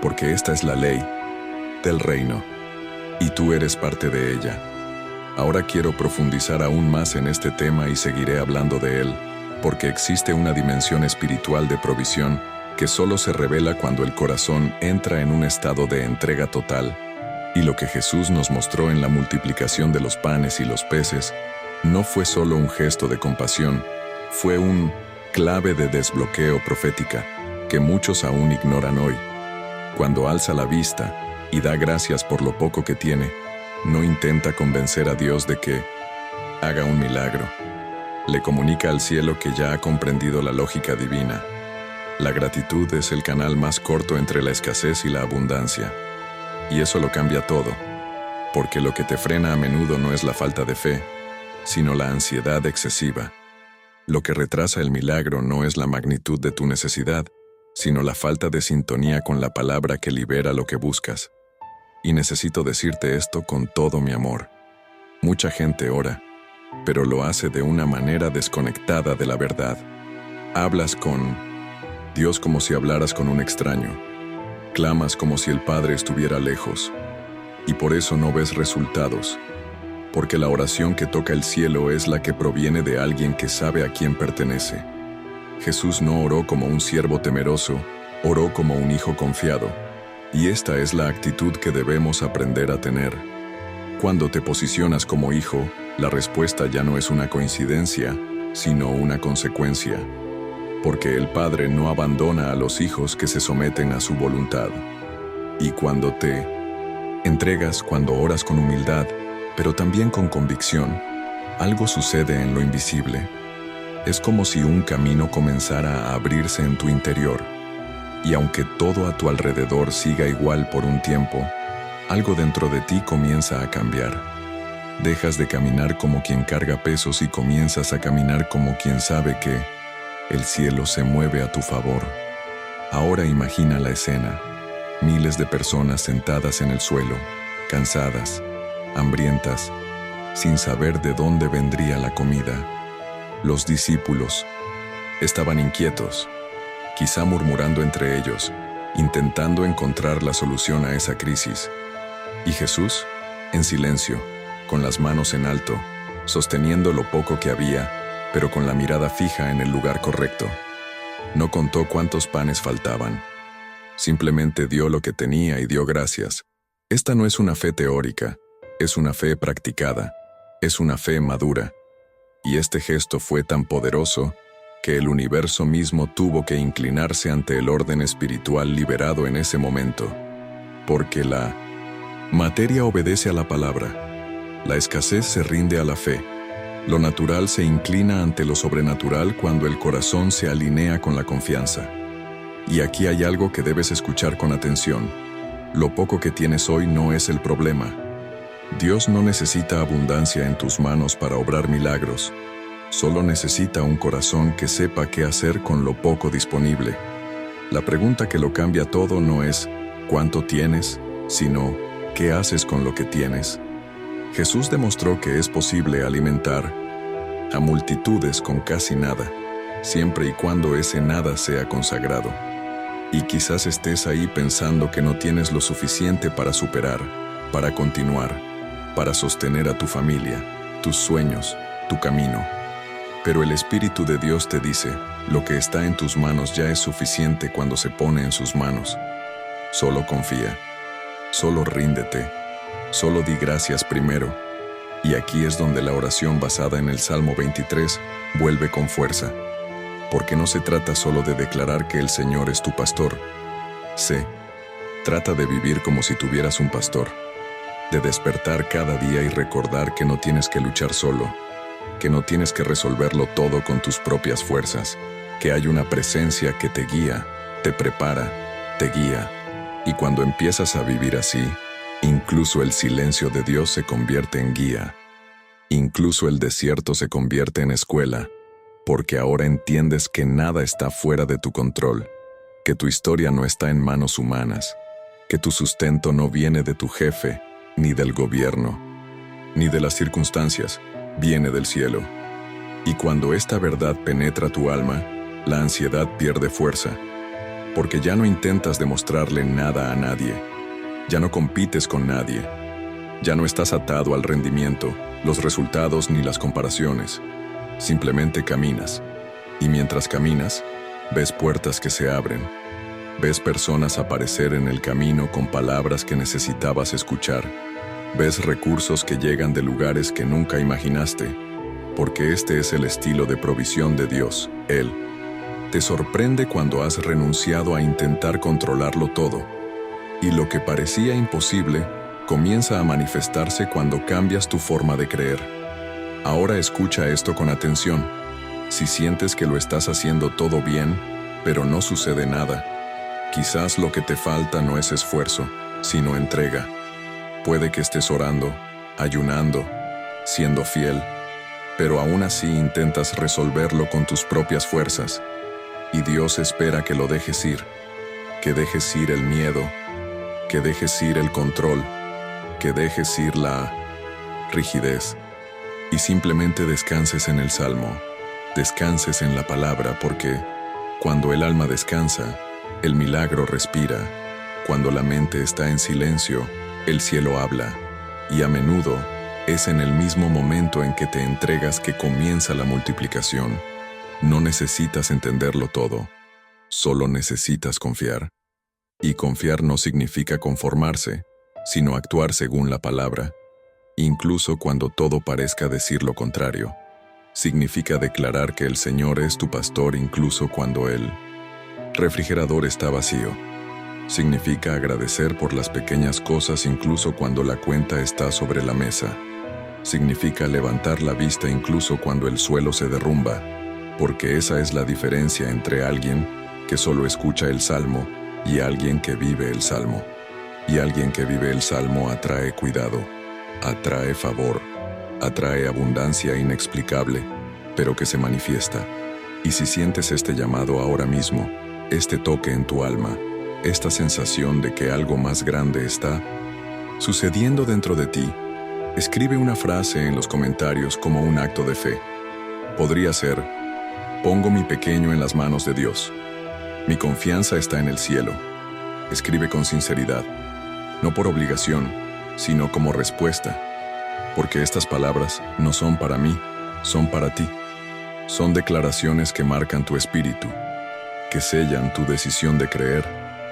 Porque esta es la ley del reino. Y tú eres parte de ella. Ahora quiero profundizar aún más en este tema y seguiré hablando de él, porque existe una dimensión espiritual de provisión que solo se revela cuando el corazón entra en un estado de entrega total. Y lo que Jesús nos mostró en la multiplicación de los panes y los peces no fue solo un gesto de compasión, fue un clave de desbloqueo profética que muchos aún ignoran hoy. Cuando alza la vista y da gracias por lo poco que tiene, no intenta convencer a Dios de que haga un milagro. Le comunica al cielo que ya ha comprendido la lógica divina. La gratitud es el canal más corto entre la escasez y la abundancia. Y eso lo cambia todo, porque lo que te frena a menudo no es la falta de fe, sino la ansiedad excesiva. Lo que retrasa el milagro no es la magnitud de tu necesidad, sino la falta de sintonía con la palabra que libera lo que buscas. Y necesito decirte esto con todo mi amor. Mucha gente ora, pero lo hace de una manera desconectada de la verdad. Hablas con Dios como si hablaras con un extraño. Clamas como si el Padre estuviera lejos. Y por eso no ves resultados. Porque la oración que toca el cielo es la que proviene de alguien que sabe a quién pertenece. Jesús no oró como un siervo temeroso, oró como un hijo confiado. Y esta es la actitud que debemos aprender a tener. Cuando te posicionas como hijo, la respuesta ya no es una coincidencia, sino una consecuencia. Porque el Padre no abandona a los hijos que se someten a su voluntad. Y cuando te entregas, cuando oras con humildad, pero también con convicción, algo sucede en lo invisible. Es como si un camino comenzara a abrirse en tu interior. Y aunque todo a tu alrededor siga igual por un tiempo, algo dentro de ti comienza a cambiar. Dejas de caminar como quien carga pesos y comienzas a caminar como quien sabe que el cielo se mueve a tu favor. Ahora imagina la escena. Miles de personas sentadas en el suelo, cansadas, hambrientas, sin saber de dónde vendría la comida. Los discípulos estaban inquietos, quizá murmurando entre ellos, intentando encontrar la solución a esa crisis. Y Jesús, en silencio, con las manos en alto, sosteniendo lo poco que había, pero con la mirada fija en el lugar correcto. No contó cuántos panes faltaban. Simplemente dio lo que tenía y dio gracias. Esta no es una fe teórica, es una fe practicada, es una fe madura. Y este gesto fue tan poderoso que el universo mismo tuvo que inclinarse ante el orden espiritual liberado en ese momento. Porque la materia obedece a la palabra, la escasez se rinde a la fe, lo natural se inclina ante lo sobrenatural cuando el corazón se alinea con la confianza. Y aquí hay algo que debes escuchar con atención. Lo poco que tienes hoy no es el problema. Dios no necesita abundancia en tus manos para obrar milagros. Solo necesita un corazón que sepa qué hacer con lo poco disponible. La pregunta que lo cambia todo no es ¿cuánto tienes?, sino ¿qué haces con lo que tienes? Jesús demostró que es posible alimentar a multitudes con casi nada, siempre y cuando ese nada sea consagrado. Y quizás estés ahí pensando que no tienes lo suficiente para superar, para continuar, para sostener a tu familia, tus sueños, tu camino. Pero el Espíritu de Dios te dice, lo que está en tus manos ya es suficiente cuando se pone en sus manos. Solo confía, solo ríndete, solo di gracias primero. Y aquí es donde la oración basada en el Salmo 23 vuelve con fuerza. Porque no se trata solo de declarar que el Señor es tu pastor. Trata de vivir como si tuvieras un pastor. De despertar cada día y recordar que no tienes que luchar solo, que no tienes que resolverlo todo con tus propias fuerzas, que hay una presencia que te guía, te prepara, te guía. Y cuando empiezas a vivir así, incluso el silencio de Dios se convierte en guía. Incluso el desierto se convierte en escuela, porque ahora entiendes que nada está fuera de tu control, que tu historia no está en manos humanas, que tu sustento no viene de tu jefe, ni del gobierno, ni de las circunstancias, viene del cielo. Y cuando esta verdad penetra tu alma, la ansiedad pierde fuerza, porque ya no intentas demostrarle nada a nadie, ya no compites con nadie, ya no estás atado al rendimiento, los resultados ni las comparaciones. Simplemente caminas, y mientras caminas, ves puertas que se abren, ves personas aparecer en el camino con palabras que necesitabas escuchar, ves recursos que llegan de lugares que nunca imaginaste, porque este es el estilo de provisión de Dios. Él te sorprende cuando has renunciado a intentar controlarlo todo, y lo que parecía imposible comienza a manifestarse cuando cambias tu forma de creer. Ahora escucha esto con atención. Si sientes que lo estás haciendo todo bien, pero no sucede nada, quizás lo que te falta no es esfuerzo, sino entrega. Puede que estés orando, ayunando, siendo fiel, pero aún así intentas resolverlo con tus propias fuerzas. Y Dios espera que lo dejes ir, que dejes ir el miedo, que dejes ir el control, que dejes ir la rigidez. Y simplemente descanses en el Salmo, descanses en la palabra, porque cuando el alma descansa, el milagro respira. Cuando la mente está en silencio, el cielo habla. Y a menudo es en el mismo momento en que te entregas que comienza la multiplicación. No necesitas entenderlo todo, solo necesitas confiar. Y confiar no significa conformarse, sino actuar según la palabra. Incluso cuando todo parezca decir lo contrario. Significa declarar que el Señor es tu pastor incluso cuando el refrigerador está vacío. Significa agradecer por las pequeñas cosas incluso cuando la cuenta está sobre la mesa. Significa levantar la vista incluso cuando el suelo se derrumba, porque esa es la diferencia entre alguien que solo escucha el Salmo y alguien que vive el Salmo. Y alguien que vive el Salmo atrae cuidado, atrae favor, atrae abundancia inexplicable, pero que se manifiesta. Y si sientes este llamado ahora mismo, este toque en tu alma, esta sensación de que algo más grande está sucediendo dentro de ti, escribe una frase en los comentarios como un acto de fe. Podría ser: pongo mi pequeño en las manos de Dios. Mi confianza está en el cielo. Escribe con sinceridad, no por obligación, sino como respuesta, porque estas palabras no son para mí, son para ti. Son declaraciones que marcan tu espíritu, que sellan tu decisión de creer,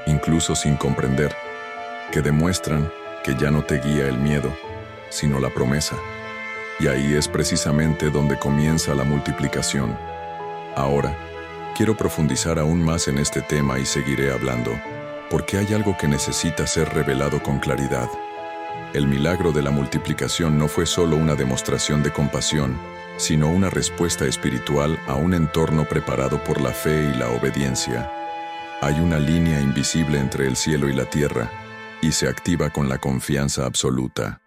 incluso sin comprender, que demuestran que ya no te guía el miedo, sino la promesa. Y ahí es precisamente donde comienza la multiplicación. Ahora, quiero profundizar aún más en este tema y seguiré hablando, porque hay algo que necesita ser revelado con claridad. El milagro de la multiplicación no fue solo una demostración de compasión, sino una respuesta espiritual a un entorno preparado por la fe y la obediencia. Hay una línea invisible entre el cielo y la tierra, y se activa con la confianza absoluta.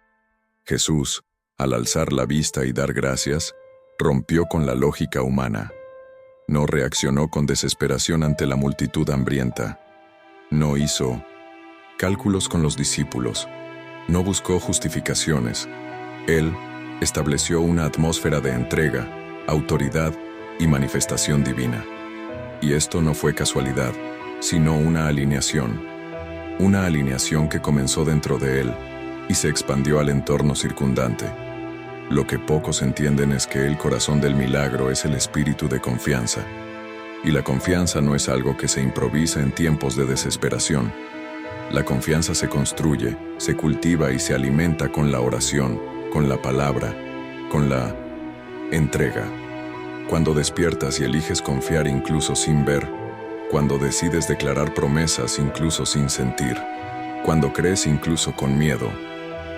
Jesús, al alzar la vista y dar gracias, rompió con la lógica humana. No reaccionó con desesperación ante la multitud hambrienta. No hizo cálculos con los discípulos. No buscó justificaciones. Él estableció una atmósfera de entrega, autoridad y manifestación divina. Y esto no fue casualidad, sino una alineación. Una alineación que comenzó dentro de él y se expandió al entorno circundante. Lo que pocos entienden es que el corazón del milagro es el espíritu de confianza. Y la confianza no es algo que se improvisa en tiempos de desesperación. La confianza se construye, se cultiva y se alimenta con la oración, con la palabra, con la entrega. Cuando despiertas y eliges confiar incluso sin ver, cuando decides declarar promesas incluso sin sentir, cuando crees incluso con miedo,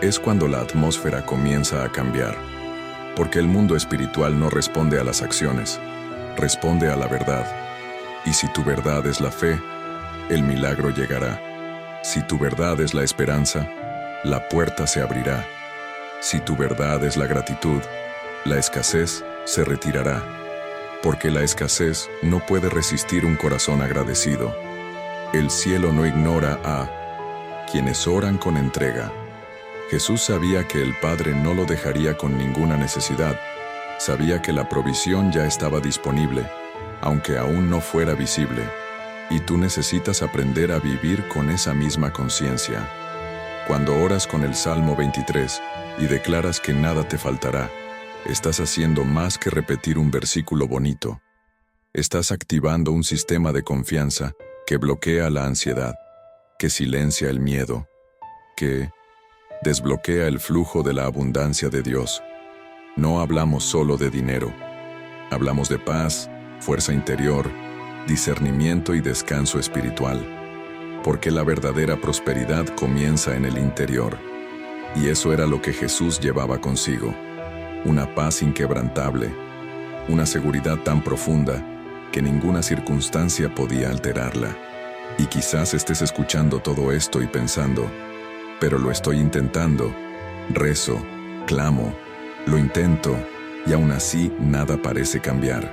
es cuando la atmósfera comienza a cambiar. Porque el mundo espiritual no responde a las acciones, responde a la verdad. Y si tu verdad es la fe, el milagro llegará. Si tu verdad es la esperanza, la puerta se abrirá. Si tu verdad es la gratitud, la escasez se retirará. Porque la escasez no puede resistir un corazón agradecido. El cielo no ignora a quienes oran con entrega. Jesús sabía que el Padre no lo dejaría con ninguna necesidad. Sabía que la provisión ya estaba disponible, aunque aún no fuera visible. Y tú necesitas aprender a vivir con esa misma conciencia. Cuando oras con el Salmo 23 y declaras que nada te faltará, estás haciendo más que repetir un versículo bonito. Estás activando un sistema de confianza que bloquea la ansiedad, que silencia el miedo, que desbloquea el flujo de la abundancia de Dios. No hablamos solo de dinero. Hablamos de paz, fuerza interior, discernimiento y descanso espiritual. Porque la verdadera prosperidad comienza en el interior. Y eso era lo que Jesús llevaba consigo. Una paz inquebrantable, una seguridad tan profunda que ninguna circunstancia podía alterarla. Y quizás estés escuchando todo esto y pensando, pero lo estoy intentando, rezo, clamo, lo intento, y aún así nada parece cambiar.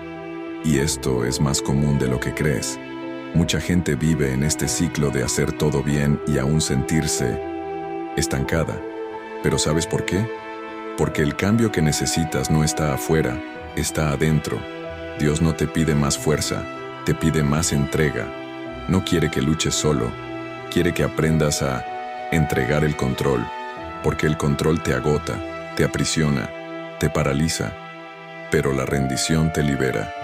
Y esto es más común de lo que crees. Mucha gente vive en este ciclo de hacer todo bien y aún sentirse estancada. ¿Pero sabes por qué? Porque el cambio que necesitas no está afuera, está adentro. Dios no te pide más fuerza, te pide más entrega. No quiere que luches solo, quiere que aprendas a entregar el control, porque el control te agota, te aprisiona, te paraliza, pero la rendición te libera.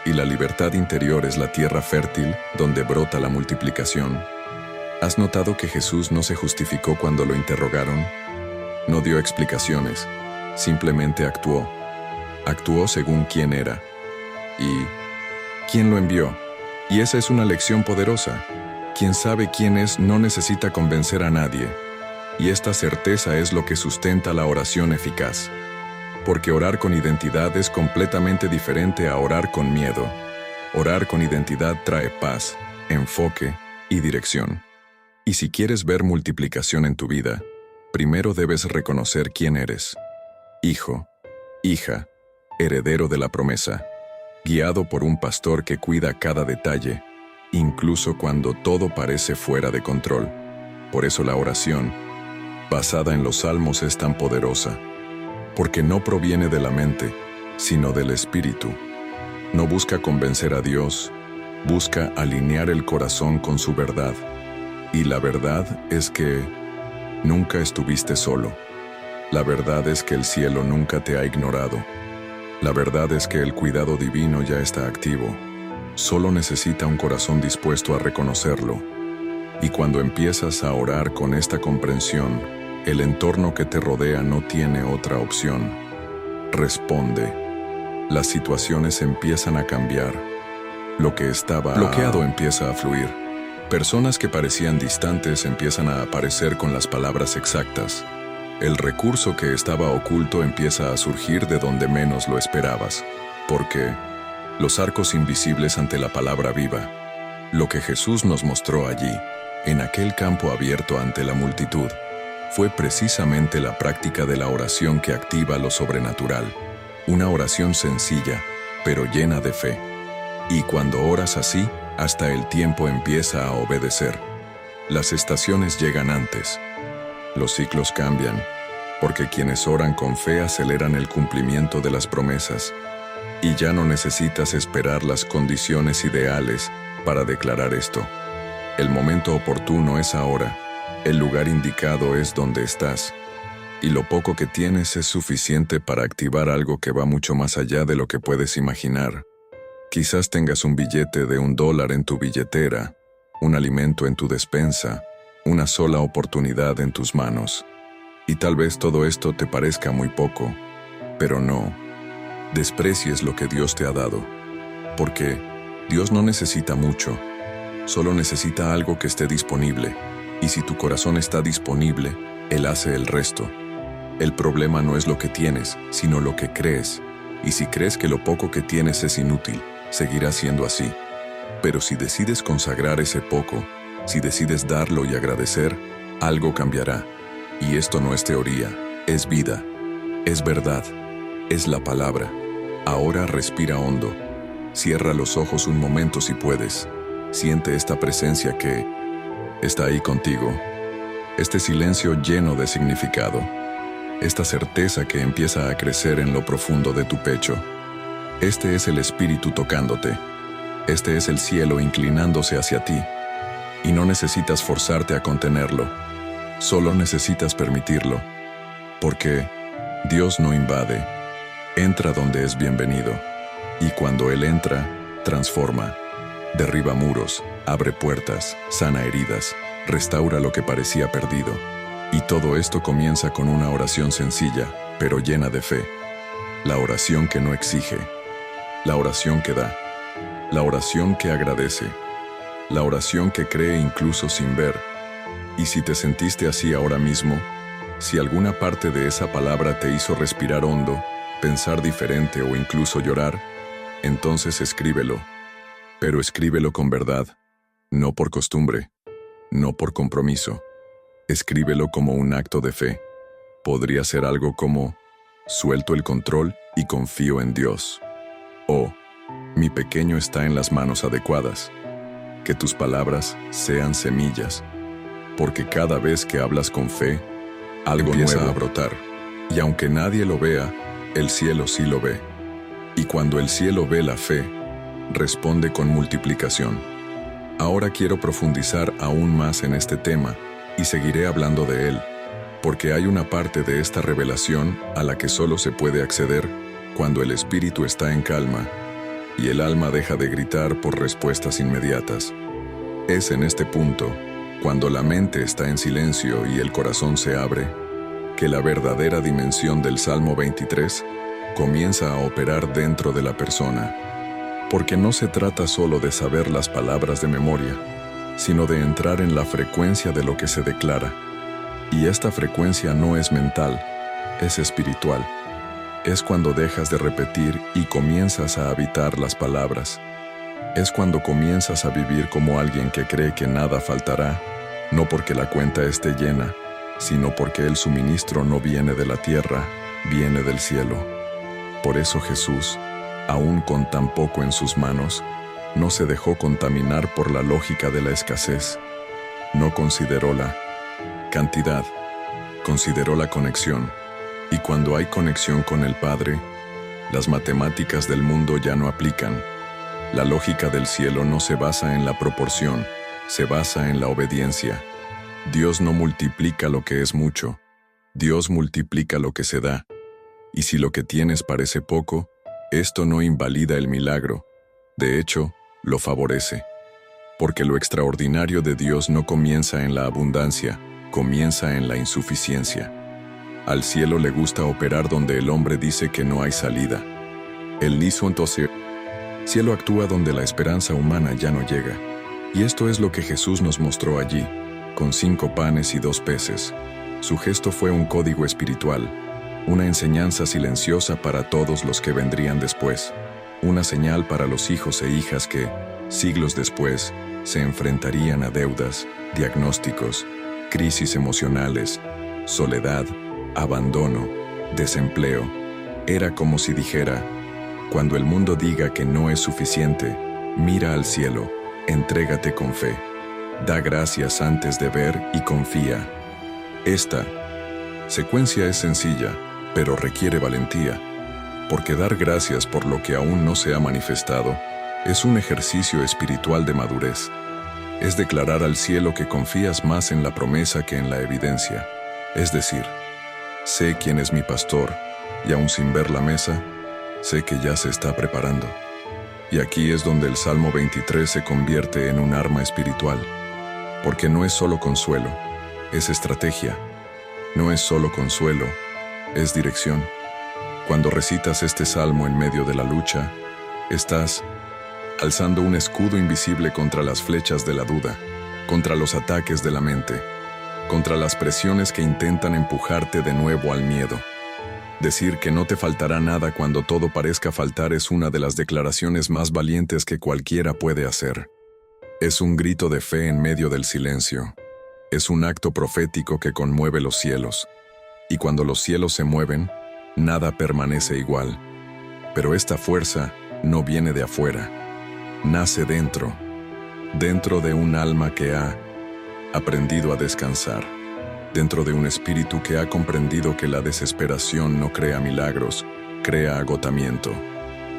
Y la libertad interior es la tierra fértil donde brota la multiplicación. ¿Has notado que Jesús no se justificó cuando lo interrogaron? No dio explicaciones, simplemente actuó. Actuó según quién era y quién lo envió. Y esa es una lección poderosa. Quien sabe quién es no necesita convencer a nadie. Y esta certeza es lo que sustenta la oración eficaz. Porque orar con identidad es completamente diferente a orar con miedo. Orar con identidad trae paz, enfoque y dirección. Y si quieres ver multiplicación en tu vida, primero debes reconocer quién eres. Hijo, hija, heredero de la promesa, guiado por un pastor que cuida cada detalle, incluso cuando todo parece fuera de control. Por eso la oración, basada en los salmos, es tan poderosa. Porque no proviene de la mente, sino del espíritu. No busca convencer a Dios, busca alinear el corazón con su verdad. Y la verdad es que Nunca estuviste solo. La verdad es que el cielo nunca te ha ignorado. La verdad es que el cuidado divino ya está activo. Solo necesita un corazón dispuesto a reconocerlo. Y cuando empiezas a orar con esta comprensión, el entorno que te rodea no tiene otra opción. Responde. Las situaciones empiezan a cambiar. Lo que estaba bloqueado empieza a fluir. Personas que parecían distantes empiezan a aparecer con las palabras exactas. El recurso que estaba oculto empieza a surgir de donde menos lo esperabas. Porque los arcos invisibles ante la palabra viva. Lo que Jesús nos mostró allí, en aquel campo abierto ante la multitud, fue precisamente la práctica de la oración que activa lo sobrenatural. Una oración sencilla, pero llena de fe. Y cuando oras así, hasta el tiempo empieza a obedecer. Las estaciones llegan antes. Los ciclos cambian, porque quienes oran con fe aceleran el cumplimiento de las promesas. Y ya no necesitas esperar las condiciones ideales para declarar esto. El momento oportuno es ahora. El lugar indicado es donde estás. Y lo poco que tienes es suficiente para activar algo que va mucho más allá de lo que puedes imaginar. Quizás tengas un billete de $1 en tu billetera, un alimento en tu despensa, una sola oportunidad en tus manos. Y tal vez todo esto te parezca muy poco, pero no. Desprecies lo que Dios te ha dado, porque Dios no necesita mucho, solo necesita algo que esté disponible, y si tu corazón está disponible, Él hace el resto. El problema no es lo que tienes, sino lo que crees, y si crees que lo poco que tienes es inútil, seguirá siendo así. Pero si decides consagrar ese poco, si decides darlo y agradecer, algo cambiará. Y esto no es teoría, es vida, es verdad, es la palabra. Ahora respira hondo. Cierra los ojos un momento si puedes. Siente esta presencia que está ahí contigo. Este silencio lleno de significado. Esta certeza que empieza a crecer en lo profundo de tu pecho. Este es el Espíritu tocándote. Este es el cielo inclinándose hacia ti. Y no necesitas forzarte a contenerlo. Solo necesitas permitirlo. Porque Dios no invade. Entra donde es bienvenido. Y cuando Él entra, transforma. Derriba muros, abre puertas, sana heridas, restaura lo que parecía perdido. Y todo esto comienza con una oración sencilla, pero llena de fe. La oración que no exige. La oración que da. La oración que agradece. La oración que cree incluso sin ver. Y si te sentiste así ahora mismo, si alguna parte de esa palabra te hizo respirar hondo, pensar diferente o incluso llorar, entonces escríbelo. Pero escríbelo con verdad, no por costumbre, no por compromiso. Escríbelo como un acto de fe. Podría ser algo como: suelto el control y confío en Dios. O: mi pequeño está en las manos adecuadas. Que tus palabras sean semillas, porque cada vez que hablas con fe, algo empieza a brotar. Y aunque nadie lo vea, el cielo sí lo ve. Y cuando el cielo ve la fe, responde con multiplicación. Ahora quiero profundizar aún más en este tema, y seguiré hablando de él, porque hay una parte de esta revelación a la que solo se puede acceder cuando el espíritu está en calma, y el alma deja de gritar por respuestas inmediatas. Es en este punto, cuando la mente está en silencio y el corazón se abre, que la verdadera dimensión del Salmo 23 comienza a operar dentro de la persona. Porque no se trata solo de saber las palabras de memoria, sino de entrar en la frecuencia de lo que se declara. Y esta frecuencia no es mental, es espiritual. Es cuando dejas de repetir y comienzas a habitar las palabras. Es cuando comienzas a vivir como alguien que cree que nada faltará, no porque la cuenta esté llena, sino porque el suministro no viene de la tierra, viene del cielo. Por eso Jesús, aún con tan poco en sus manos, no se dejó contaminar por la lógica de la escasez. No consideró la cantidad, consideró la conexión. Y cuando hay conexión con el Padre, las matemáticas del mundo ya no aplican. La lógica del cielo no se basa en la proporción, se basa en la obediencia. Dios no multiplica lo que es mucho, Dios multiplica lo que se da. Y si lo que tienes parece poco, esto no invalida el milagro, de hecho, lo favorece. Porque lo extraordinario de Dios no comienza en la abundancia, comienza en la insuficiencia. Al cielo le gusta operar donde el hombre dice que no hay salida. El cielo actúa donde la esperanza humana ya no llega. Y esto es lo que Jesús nos mostró allí, con 5 panes y 2 peces. Su gesto fue un código espiritual, una enseñanza silenciosa para todos los que vendrían después, una señal para los hijos e hijas que, siglos después, se enfrentarían a deudas, diagnósticos, crisis emocionales, soledad, abandono, desempleo. Era como si dijera, cuando el mundo diga que no es suficiente, mira al cielo, entrégate con fe, da gracias antes de ver y confía. Esta secuencia es sencilla, pero requiere valentía, porque dar gracias por lo que aún no se ha manifestado es un ejercicio espiritual de madurez. Es declarar al cielo que confías más en la promesa que en la evidencia. Es decir, sé quién es mi pastor, y aún sin ver la mesa, sé que ya se está preparando. Y aquí es donde el Salmo 23 se convierte en un arma espiritual, porque no es solo consuelo, es estrategia. No es solo consuelo, es dirección. Cuando recitas este salmo en medio de la lucha, estás alzando un escudo invisible contra las flechas de la duda, contra los ataques de la mente, contra las presiones que intentan empujarte de nuevo al miedo. Decir que no te faltará nada cuando todo parezca faltar es una de las declaraciones más valientes que cualquiera puede hacer. Es un grito de fe en medio del silencio. Es un acto profético que conmueve los cielos. Y cuando los cielos se mueven, nada permanece igual. Pero esta fuerza no viene de afuera. Nace dentro de un alma que ha aprendido a descansar, dentro de un espíritu que ha comprendido que la desesperación no crea milagros, crea agotamiento.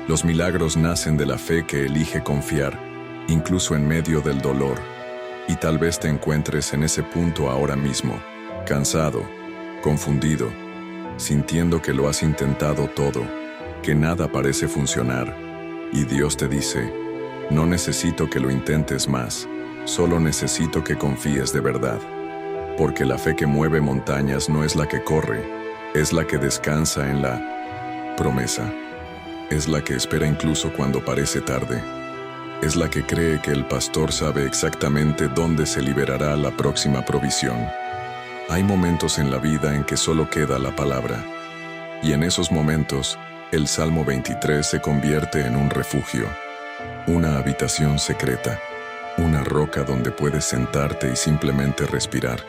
Los milagros nacen de la fe que elige confiar, incluso en medio del dolor. Y tal vez te encuentres en ese punto ahora mismo, cansado, confundido, sintiendo que lo has intentado todo, que nada parece funcionar, y Dios te dice, no necesito que lo intentes más, solo necesito que confíes de verdad. Porque la fe que mueve montañas no es la que corre, es la que descansa en la promesa. Es la que espera incluso cuando parece tarde. Es la que cree que el pastor sabe exactamente dónde se liberará la próxima provisión. Hay momentos en la vida en que solo queda la palabra. Y en esos momentos, el Salmo 23 se convierte en un refugio. Una habitación secreta, una roca donde puedes sentarte y simplemente respirar.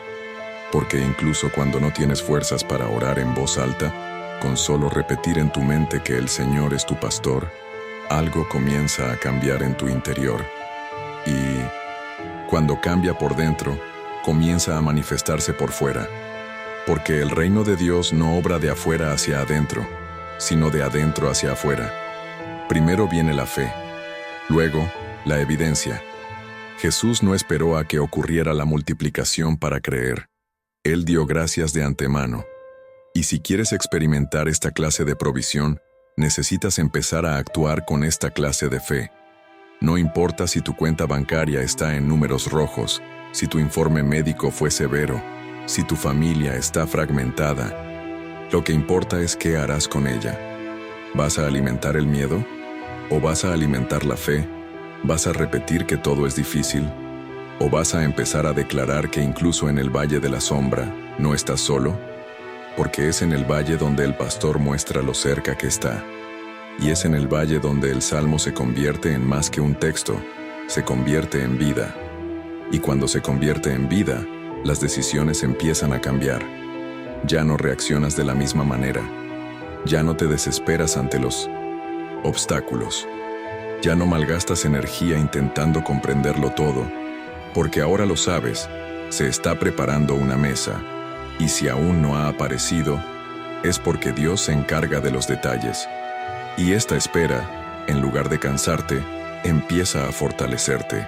Porque incluso cuando no tienes fuerzas para orar en voz alta, con solo repetir en tu mente que el Señor es tu pastor, algo comienza a cambiar en tu interior. Y cuando cambia por dentro, comienza a manifestarse por fuera. Porque el reino de Dios no obra de afuera hacia adentro, sino de adentro hacia afuera. Primero viene la fe. Luego, la evidencia. Jesús no esperó a que ocurriera la multiplicación para creer. Él dio gracias de antemano. Y si quieres experimentar esta clase de provisión, necesitas empezar a actuar con esta clase de fe. No importa si tu cuenta bancaria está en números rojos, si tu informe médico fue severo, si tu familia está fragmentada. Lo que importa es qué harás con ella. ¿Vas a alimentar el miedo? ¿O vas a alimentar la fe? ¿Vas a repetir que todo es difícil? ¿O vas a empezar a declarar que incluso en el valle de la sombra no estás solo? Porque es en el valle donde el pastor muestra lo cerca que está. Y es en el valle donde el salmo se convierte en más que un texto, se convierte en vida. Y cuando se convierte en vida, las decisiones empiezan a cambiar. Ya no reaccionas de la misma manera. Ya no te desesperas ante los obstáculos. Ya no malgastas energía intentando comprenderlo todo, porque ahora lo sabes, se está preparando una mesa, y si aún no ha aparecido, es porque Dios se encarga de los detalles. Y esta espera, en lugar de cansarte, empieza a fortalecerte,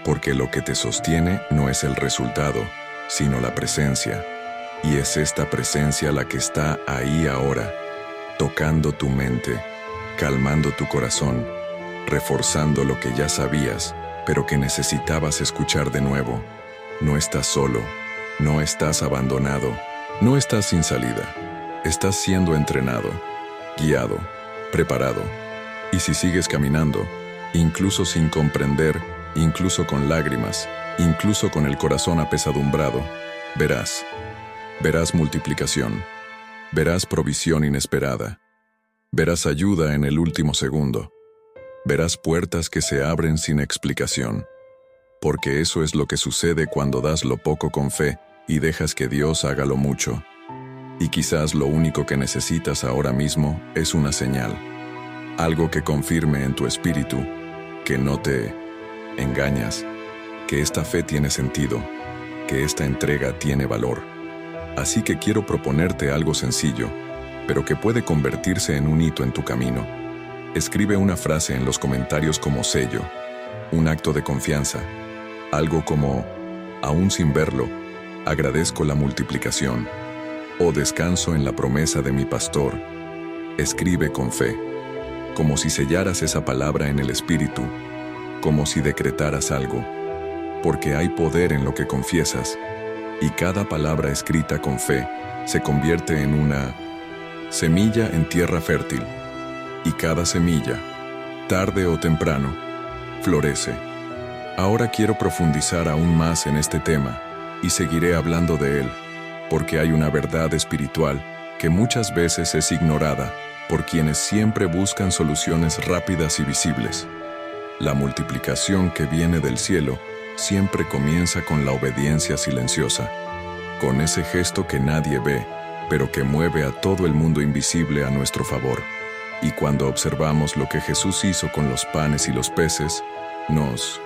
porque lo que te sostiene no es el resultado, sino la presencia. Y es esta presencia la que está ahí ahora, tocando tu mente, calmando tu corazón, reforzando lo que ya sabías, pero que necesitabas escuchar de nuevo. No estás solo, no estás abandonado, no estás sin salida. Estás siendo entrenado, guiado, preparado. Y si sigues caminando, incluso sin comprender, incluso con lágrimas, incluso con el corazón apesadumbrado, verás multiplicación, verás provisión inesperada, verás ayuda en el último segundo, verás puertas que se abren sin explicación, porque eso es lo que sucede cuando das lo poco con fe y dejas que Dios haga lo mucho. Y quizás lo único que necesitas ahora mismo es una señal, algo que confirme en tu espíritu que no te engañas, que esta fe tiene sentido, que esta entrega tiene valor. Así que quiero proponerte algo sencillo, pero que puede convertirse en un hito en tu camino. Escribe una frase en los comentarios como sello, un acto de confianza, algo como, aún sin verlo, agradezco la multiplicación, o descanso en la promesa de mi pastor. Escribe con fe, como si sellaras esa palabra en el espíritu, como si decretaras algo, porque hay poder en lo que confiesas, y cada palabra escrita con fe se convierte en una semilla en tierra fértil, y cada semilla, tarde o temprano, florece. Ahora quiero profundizar aún más en este tema, y seguiré hablando de él, porque hay una verdad espiritual que muchas veces es ignorada por quienes siempre buscan soluciones rápidas y visibles. La multiplicación que viene del cielo siempre comienza con la obediencia silenciosa, con ese gesto que nadie ve, pero que mueve a todo el mundo invisible a nuestro favor. Y cuando observamos lo que Jesús hizo con los panes y los peces, nos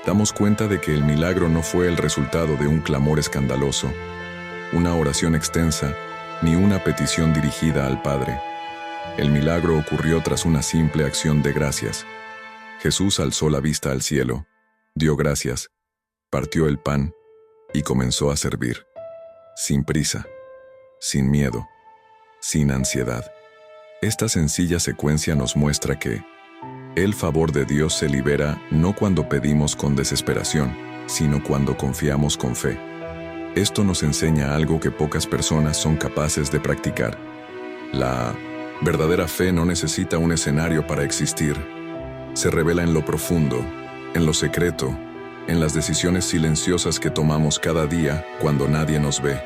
damos cuenta de que el milagro no fue el resultado de un clamor escandaloso, una oración extensa, ni una petición dirigida al Padre. El milagro ocurrió tras una simple acción de gracias. Jesús alzó la vista al cielo, dio gracias, partió el pan y comenzó a servir, sin prisa, sin miedo, sin ansiedad. Esta sencilla secuencia nos muestra que el favor de Dios se libera no cuando pedimos con desesperación, sino cuando confiamos con fe. Esto nos enseña algo que pocas personas son capaces de practicar. La verdadera fe no necesita un escenario para existir. Se revela en lo profundo, en lo secreto, en las decisiones silenciosas que tomamos cada día cuando nadie nos ve.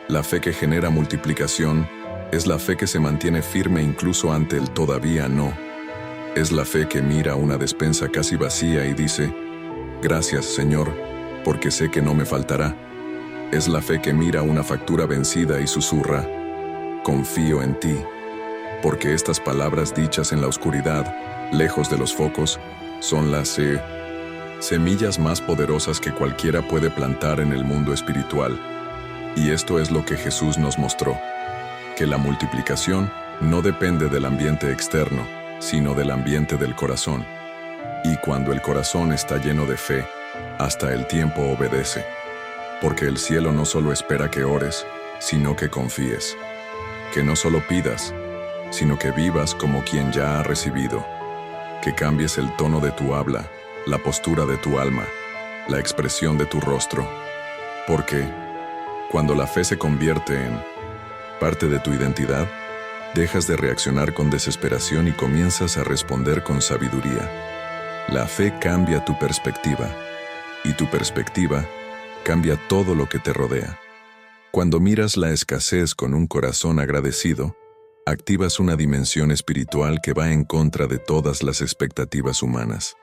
La fe que genera multiplicación es la fe que se mantiene firme incluso ante el todavía no. Es la fe que mira una despensa casi vacía y dice, gracias, Señor, porque sé que no me faltará. Es la fe que mira una factura vencida y susurra, confío en ti, porque estas palabras dichas en la oscuridad, lejos de los focos, son las semillas más poderosas que cualquiera puede plantar en el mundo espiritual. Y esto es lo que Jesús nos mostró, que la multiplicación no depende del ambiente externo, sino del ambiente del corazón. Y cuando el corazón está lleno de fe, hasta el tiempo obedece. Porque el cielo no solo espera que ores, sino que confíes. Que no solo pidas, sino que vivas como quien ya ha recibido. Que cambies el tono de tu habla, la postura de tu alma, la expresión de tu rostro. Porque cuando la fe se convierte en parte de tu identidad, dejas de reaccionar con desesperación y comienzas a responder con sabiduría. La fe cambia tu perspectiva, y tu perspectiva cambia todo lo que te rodea. Cuando miras la escasez con un corazón agradecido, activas una dimensión espiritual que va en contra de todas las expectativas humanas.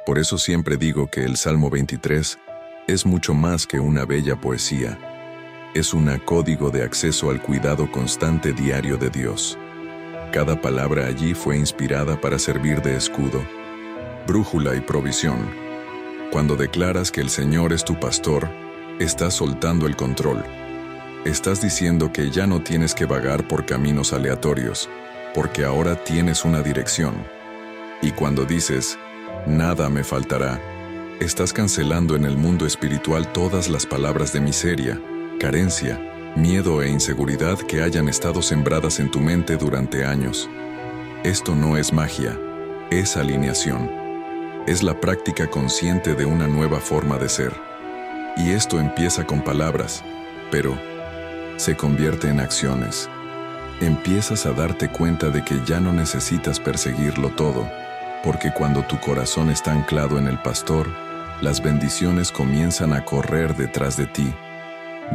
Por eso siempre digo que el Salmo 23 es mucho más que una bella poesía. Es un código de acceso al cuidado constante diario de Dios. Cada palabra allí fue inspirada para servir de escudo, brújula y provisión. Cuando declaras que el Señor es tu pastor, estás soltando el control. Estás diciendo que ya no tienes que vagar por caminos aleatorios, porque ahora tienes una dirección. Y cuando dices, nada me faltará, Estás cancelando en el mundo espiritual todas las palabras de miseria, carencia, miedo e inseguridad que hayan estado sembradas en tu mente durante años. Esto no es magia, es alineación. Es la práctica consciente de una nueva forma de ser. Y esto empieza con palabras, pero se convierte en acciones. Empiezas a darte cuenta de que ya no necesitas perseguirlo todo, porque cuando tu corazón está anclado en el pastor, las bendiciones comienzan a correr detrás de ti.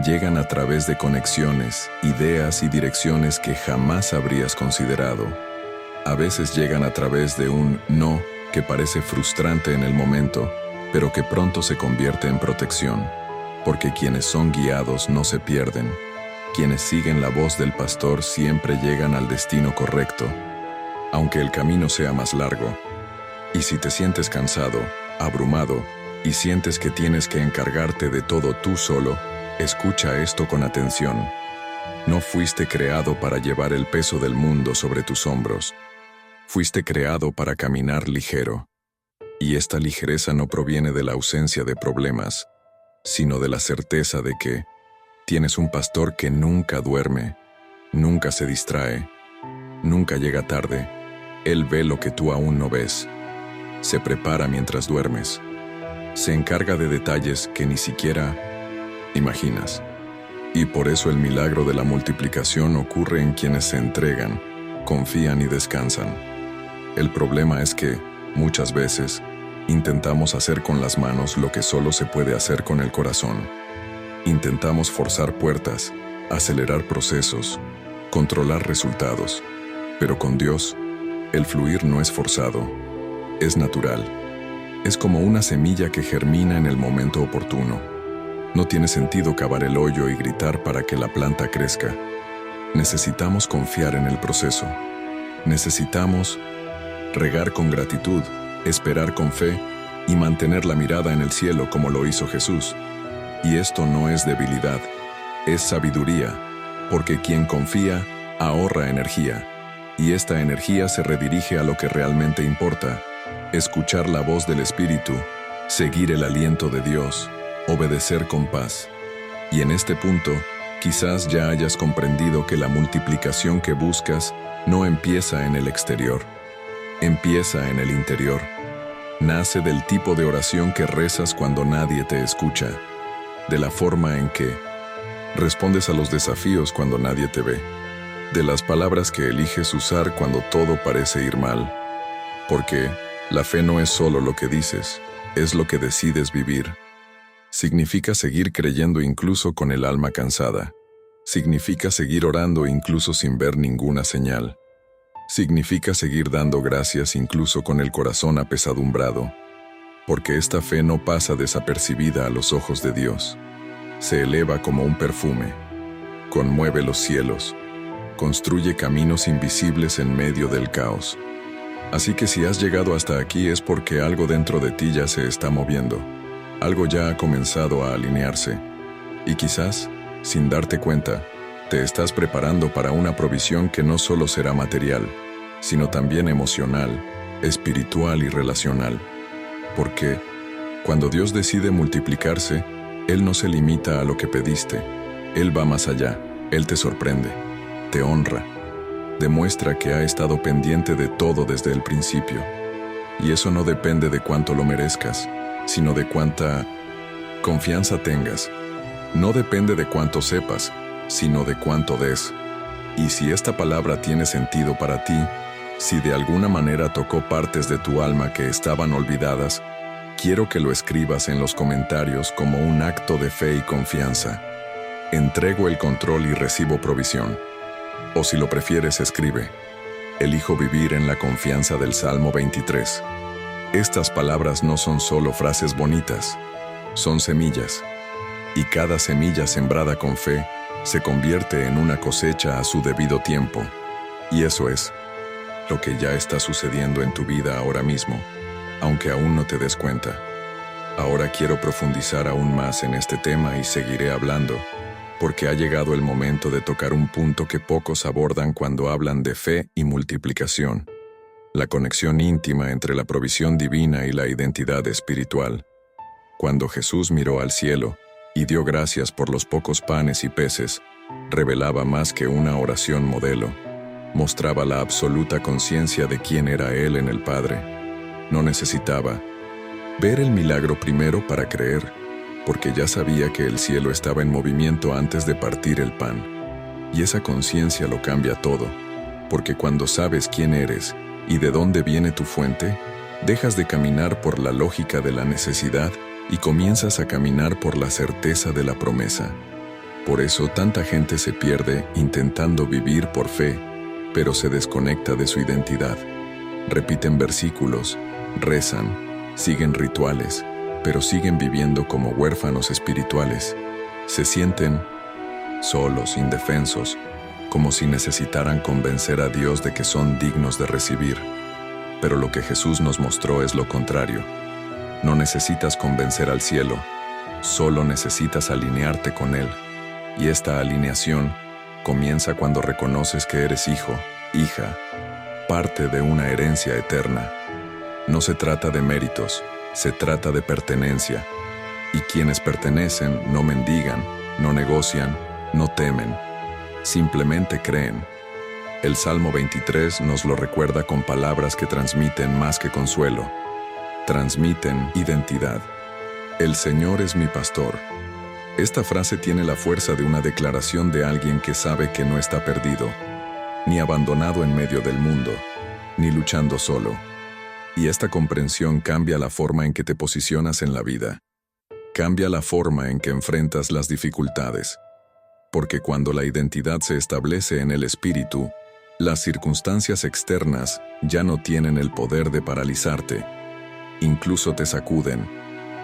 Llegan a través de conexiones, ideas y direcciones que jamás habrías considerado. A veces llegan a través de un no que parece frustrante en el momento, pero que pronto se convierte en protección, porque quienes son guiados no se pierden. Quienes siguen la voz del pastor siempre llegan al destino correcto, aunque el camino sea más largo. Y si te sientes cansado, abrumado, y sientes que tienes que encargarte de todo tú solo, escucha esto con atención. No fuiste creado para llevar el peso del mundo sobre tus hombros. Fuiste creado para caminar ligero. Y esta ligereza no proviene de la ausencia de problemas, sino de la certeza de que tienes un pastor que nunca duerme, nunca se distrae, nunca llega tarde. Él ve lo que tú aún no ves. Se prepara mientras duermes. Se encarga de detalles que ni siquiera imaginas. Y por eso el milagro de la multiplicación ocurre en quienes se entregan, confían y descansan. El problema es que, muchas veces, intentamos hacer con las manos lo que solo se puede hacer con el corazón. Intentamos forzar puertas, acelerar procesos, controlar resultados. Pero con Dios, el fluir no es forzado, es natural. Es como una semilla que germina en el momento oportuno. No tiene sentido cavar el hoyo y gritar para que la planta crezca. Necesitamos confiar en el proceso. Necesitamos regar con gratitud, esperar con fe y mantener la mirada en el cielo como lo hizo Jesús. Y esto no es debilidad, es sabiduría, porque quien confía ahorra energía, y esta energía se redirige a lo que realmente importa: escuchar la voz del Espíritu, seguir el aliento de Dios, obedecer con paz. Y en este punto, quizás ya hayas comprendido que la multiplicación que buscas no empieza en el exterior, empieza en el interior. Nace del tipo de oración que rezas cuando nadie te escucha, de la forma en que respondes a los desafíos cuando nadie te ve, de las palabras que eliges usar cuando todo parece ir mal. Porque la fe no es solo lo que dices, es lo que decides vivir. Significa seguir creyendo incluso con el alma cansada. Significa seguir orando incluso sin ver ninguna señal. Significa seguir dando gracias incluso con el corazón apesadumbrado. Porque esta fe no pasa desapercibida a los ojos de Dios. Se eleva como un perfume, conmueve los cielos, construye caminos invisibles en medio del caos. Así que si has llegado hasta aquí es porque algo dentro de ti ya se está moviendo. Algo ya ha comenzado a alinearse. Y quizás, sin darte cuenta, te estás preparando para una provisión que no solo será material, sino también emocional, espiritual y relacional. Porque, cuando Dios decide multiplicarse, Él no se limita a lo que pediste. Él va más allá. Él te sorprende, te honra, demuestra que ha estado pendiente de todo desde el principio. Y eso no depende de cuánto lo merezcas, sino de cuánta confianza tengas. No depende de cuánto sepas, sino de cuánto des. Y si esta palabra tiene sentido para ti, si de alguna manera tocó partes de tu alma que estaban olvidadas, quiero que lo escribas en los comentarios como un acto de fe y confianza. Entrego el control y recibo provisión. O si lo prefieres, escribe: elijo vivir en la confianza del Salmo 23. Estas palabras no son solo frases bonitas, son semillas. Y cada semilla sembrada con fe se convierte en una cosecha a su debido tiempo. Y eso es lo que ya está sucediendo en tu vida ahora mismo, aunque aún no te des cuenta. Ahora quiero profundizar aún más en este tema y seguiré hablando, porque ha llegado el momento de tocar un punto que pocos abordan cuando hablan de fe y multiplicación: la conexión íntima entre la provisión divina y la identidad espiritual. Cuando Jesús miró al cielo y dio gracias por los pocos panes y peces, revelaba más que una oración modelo. Mostraba la absoluta conciencia de quién era Él en el Padre. No necesitaba ver el milagro primero para creer, porque ya sabía que el cielo estaba en movimiento antes de partir el pan. Y esa conciencia lo cambia todo, porque cuando sabes quién eres y de dónde viene tu fuente, dejas de caminar por la lógica de la necesidad y comienzas a caminar por la certeza de la promesa. Por eso tanta gente se pierde intentando vivir por fe, pero se desconecta de su identidad. Repiten versículos, rezan, siguen rituales, pero siguen viviendo como huérfanos espirituales. Se sienten solos, indefensos, como si necesitaran convencer a Dios de que son dignos de recibir. Pero lo que Jesús nos mostró es lo contrario. No necesitas convencer al cielo, solo necesitas alinearte con Él. Y esta alineación comienza cuando reconoces que eres hijo, hija, parte de una herencia eterna. No se trata de méritos, se trata de pertenencia. Y quienes pertenecen no mendigan, no negocian, no temen, simplemente creen. El Salmo 23 nos lo recuerda con palabras que transmiten más que consuelo. Transmiten identidad. El Señor es mi pastor. Esta frase tiene la fuerza de una declaración de alguien que sabe que no está perdido, ni abandonado en medio del mundo, ni luchando solo. Y esta comprensión cambia la forma en que te posicionas en la vida. Cambia la forma en que enfrentas las dificultades. Porque cuando la identidad se establece en el espíritu, las circunstancias externas ya no tienen el poder de paralizarte. Incluso te sacuden,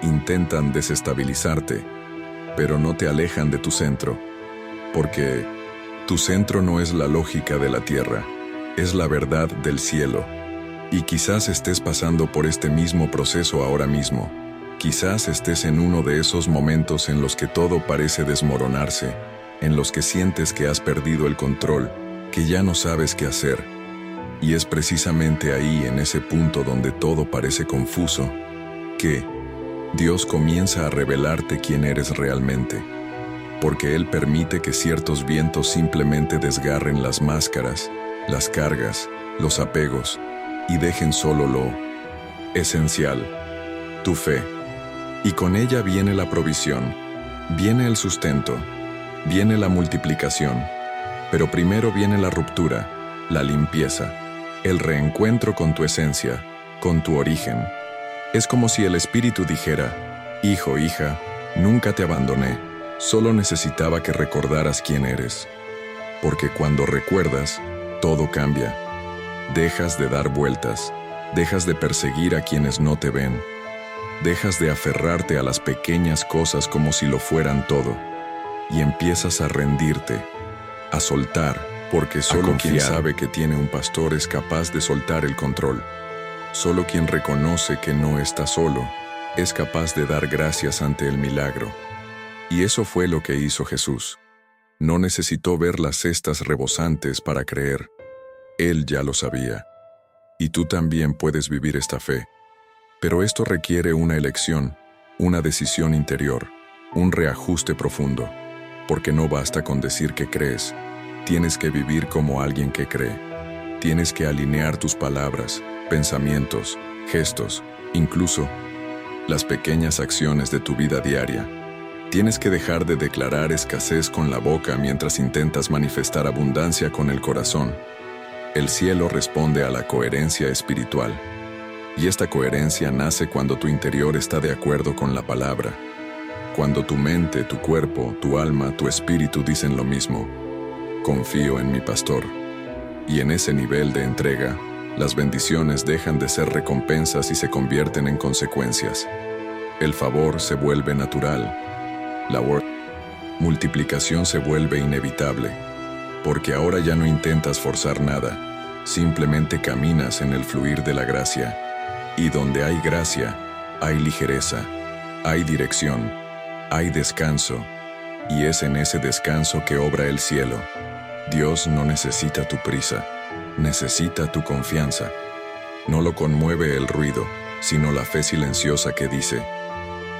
intentan desestabilizarte, pero no te alejan de tu centro, porque tu centro no es la lógica de la tierra, es la verdad del cielo. Y quizás estés pasando por este mismo proceso ahora mismo. Quizás estés en uno de esos momentos en los que todo parece desmoronarse, en los que sientes que has perdido el control, que ya no sabes qué hacer. Y es precisamente ahí, en ese punto donde todo parece confuso, que Dios comienza a revelarte quién eres realmente, porque Él permite que ciertos vientos simplemente desgarren las máscaras, las cargas, los apegos, y dejen solo lo esencial, tu fe. Y con ella viene la provisión, viene el sustento, viene la multiplicación, pero primero viene la ruptura, la limpieza, el reencuentro con tu esencia, con tu origen. Es como si el Espíritu dijera: hijo, hija, nunca te abandoné, solo necesitaba que recordaras quién eres. Porque cuando recuerdas, todo cambia. Dejas de dar vueltas, dejas de perseguir a quienes no te ven, dejas de aferrarte a las pequeñas cosas como si lo fueran todo, y empiezas a rendirte, a soltar, porque solo quien sabe que tiene un pastor es capaz de soltar el control. Solo quien reconoce que no está solo es capaz de dar gracias ante el milagro. Y eso fue lo que hizo Jesús. No necesitó ver las cestas rebosantes para creer. Él ya lo sabía. Y tú también puedes vivir esta fe. Pero esto requiere una elección, una decisión interior, un reajuste profundo. Porque no basta con decir que crees. Tienes que vivir como alguien que cree. Tienes que alinear tus palabras, pensamientos, gestos, incluso las pequeñas acciones de tu vida diaria. Tienes que dejar de declarar escasez con la boca mientras intentas manifestar abundancia con el corazón. El cielo responde a la coherencia espiritual. Y esta coherencia nace cuando tu interior está de acuerdo con la palabra. Cuando tu mente, tu cuerpo, tu alma, tu espíritu dicen lo mismo. Confío en mi pastor. Y en ese nivel de entrega, las bendiciones dejan de ser recompensas y se convierten en consecuencias. El favor se vuelve natural. La multiplicación se vuelve inevitable. Porque ahora ya no intentas forzar nada, simplemente caminas en el fluir de la gracia. Y donde hay gracia, hay ligereza, hay dirección, hay descanso. Y es en ese descanso que obra el cielo. Dios no necesita tu prisa, necesita tu confianza. No lo conmueve el ruido, sino la fe silenciosa que dice: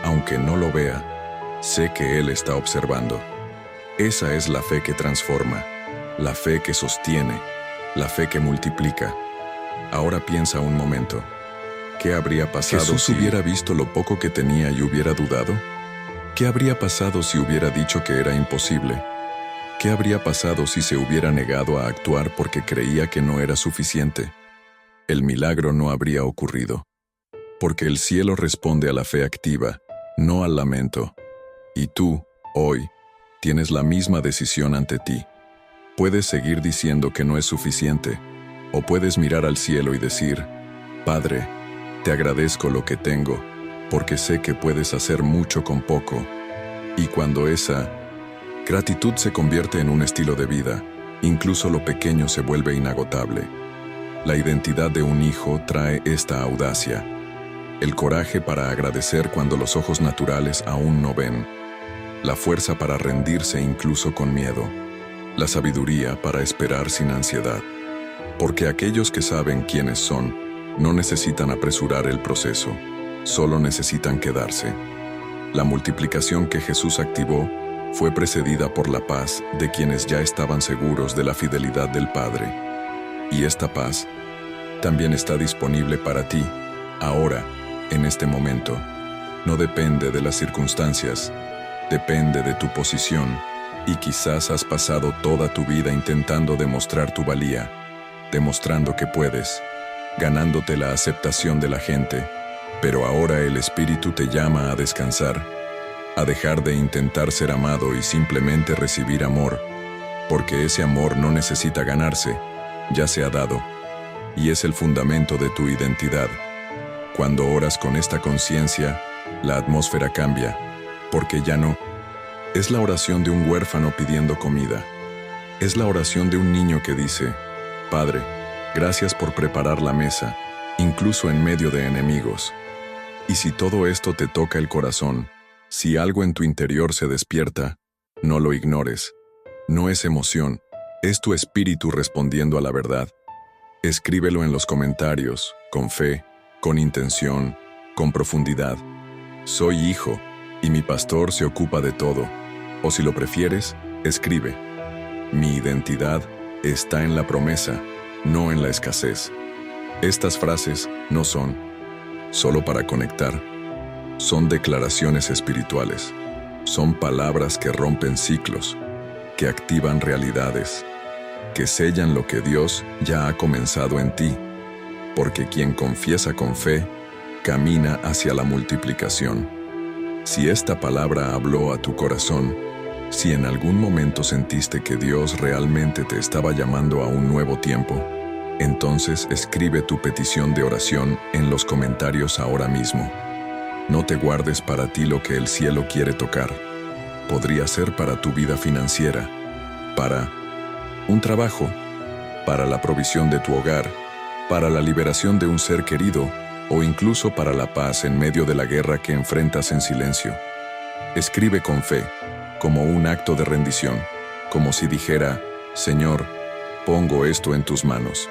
aunque no lo vea, sé que Él está observando. Esa es la fe que transforma, la fe que sostiene, la fe que multiplica. Ahora piensa un momento. ¿Qué habría pasado si hubiera visto lo poco que tenía y hubiera dudado? ¿Qué habría pasado si hubiera dicho que era imposible? ¿Qué habría pasado si se hubiera negado a actuar porque creía que no era suficiente? El milagro no habría ocurrido. Porque el cielo responde a la fe activa, no al lamento. Y tú, hoy, tienes la misma decisión ante ti. Puedes seguir diciendo que no es suficiente, o puedes mirar al cielo y decir, Padre, te agradezco lo que tengo, porque sé que puedes hacer mucho con poco. Y cuando esa gratitud se convierte en un estilo de vida, incluso lo pequeño se vuelve inagotable. La identidad de un hijo trae esta audacia, el coraje para agradecer cuando los ojos naturales aún no ven, la fuerza para rendirse incluso con miedo, la sabiduría para esperar sin ansiedad. Porque aquellos que saben quiénes son, no necesitan apresurar el proceso, solo necesitan quedarse. La multiplicación que Jesús activó fue precedida por la paz de quienes ya estaban seguros de la fidelidad del Padre. Y esta paz también está disponible para ti, ahora, en este momento. No depende de las circunstancias, depende de tu posición, y quizás has pasado toda tu vida intentando demostrar tu valía, demostrando que puedes, ganándote la aceptación de la gente, pero ahora el Espíritu te llama a descansar, a dejar de intentar ser amado y simplemente recibir amor, porque ese amor no necesita ganarse, ya se ha dado, y es el fundamento de tu identidad. Cuando oras con esta conciencia, la atmósfera cambia, porque ya no es la oración de un huérfano pidiendo comida, es la oración de un niño que dice, Padre, gracias por preparar la mesa, incluso en medio de enemigos. Y si todo esto te toca el corazón, si algo en tu interior se despierta, no lo ignores. No es emoción, es tu espíritu respondiendo a la verdad. Escríbelo en los comentarios, con fe, con intención, con profundidad. Soy hijo, y mi pastor se ocupa de todo. O si lo prefieres, escribe. Mi identidad está en la promesa, no en la escasez. Estas frases no son solo para conectar. Son declaraciones espirituales. Son palabras que rompen ciclos, que activan realidades, que sellan lo que Dios ya ha comenzado en ti. Porque quien confiesa con fe, camina hacia la multiplicación. Si esta palabra habló a tu corazón, si en algún momento sentiste que Dios realmente te estaba llamando a un nuevo tiempo, entonces escribe tu petición de oración en los comentarios ahora mismo. No te guardes para ti lo que el cielo quiere tocar. Podría ser para tu vida financiera, para un trabajo, para la provisión de tu hogar, para la liberación de un ser querido o incluso para la paz en medio de la guerra que enfrentas en silencio. Escribe con fe, como un acto de rendición, como si dijera, Señor, pongo esto en tus manos.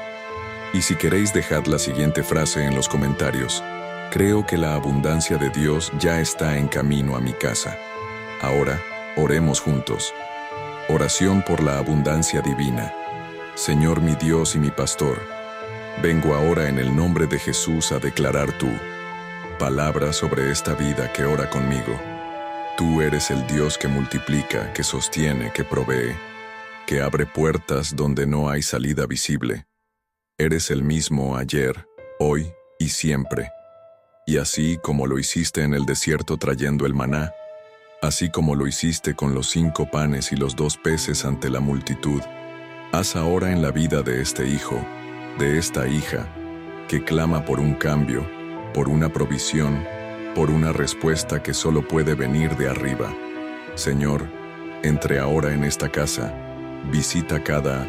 Y si queréis dejad la siguiente frase en los comentarios. Creo que la abundancia de Dios ya está en camino a mi casa. Ahora, oremos juntos. Oración por la abundancia divina. Señor mi Dios y mi pastor, vengo ahora en el nombre de Jesús a declarar tu palabra sobre esta vida que ora conmigo. Tú eres el Dios que multiplica, que sostiene, que provee, que abre puertas donde no hay salida visible. Eres el mismo ayer, hoy y siempre. Y así como lo hiciste en el desierto trayendo el maná, así como lo hiciste con los 5 panes y los 2 peces ante la multitud, haz ahora en la vida de este hijo, de esta hija, que clama por un cambio, por una provisión, por una respuesta que solo puede venir de arriba. Señor, entre ahora en esta casa, visita cada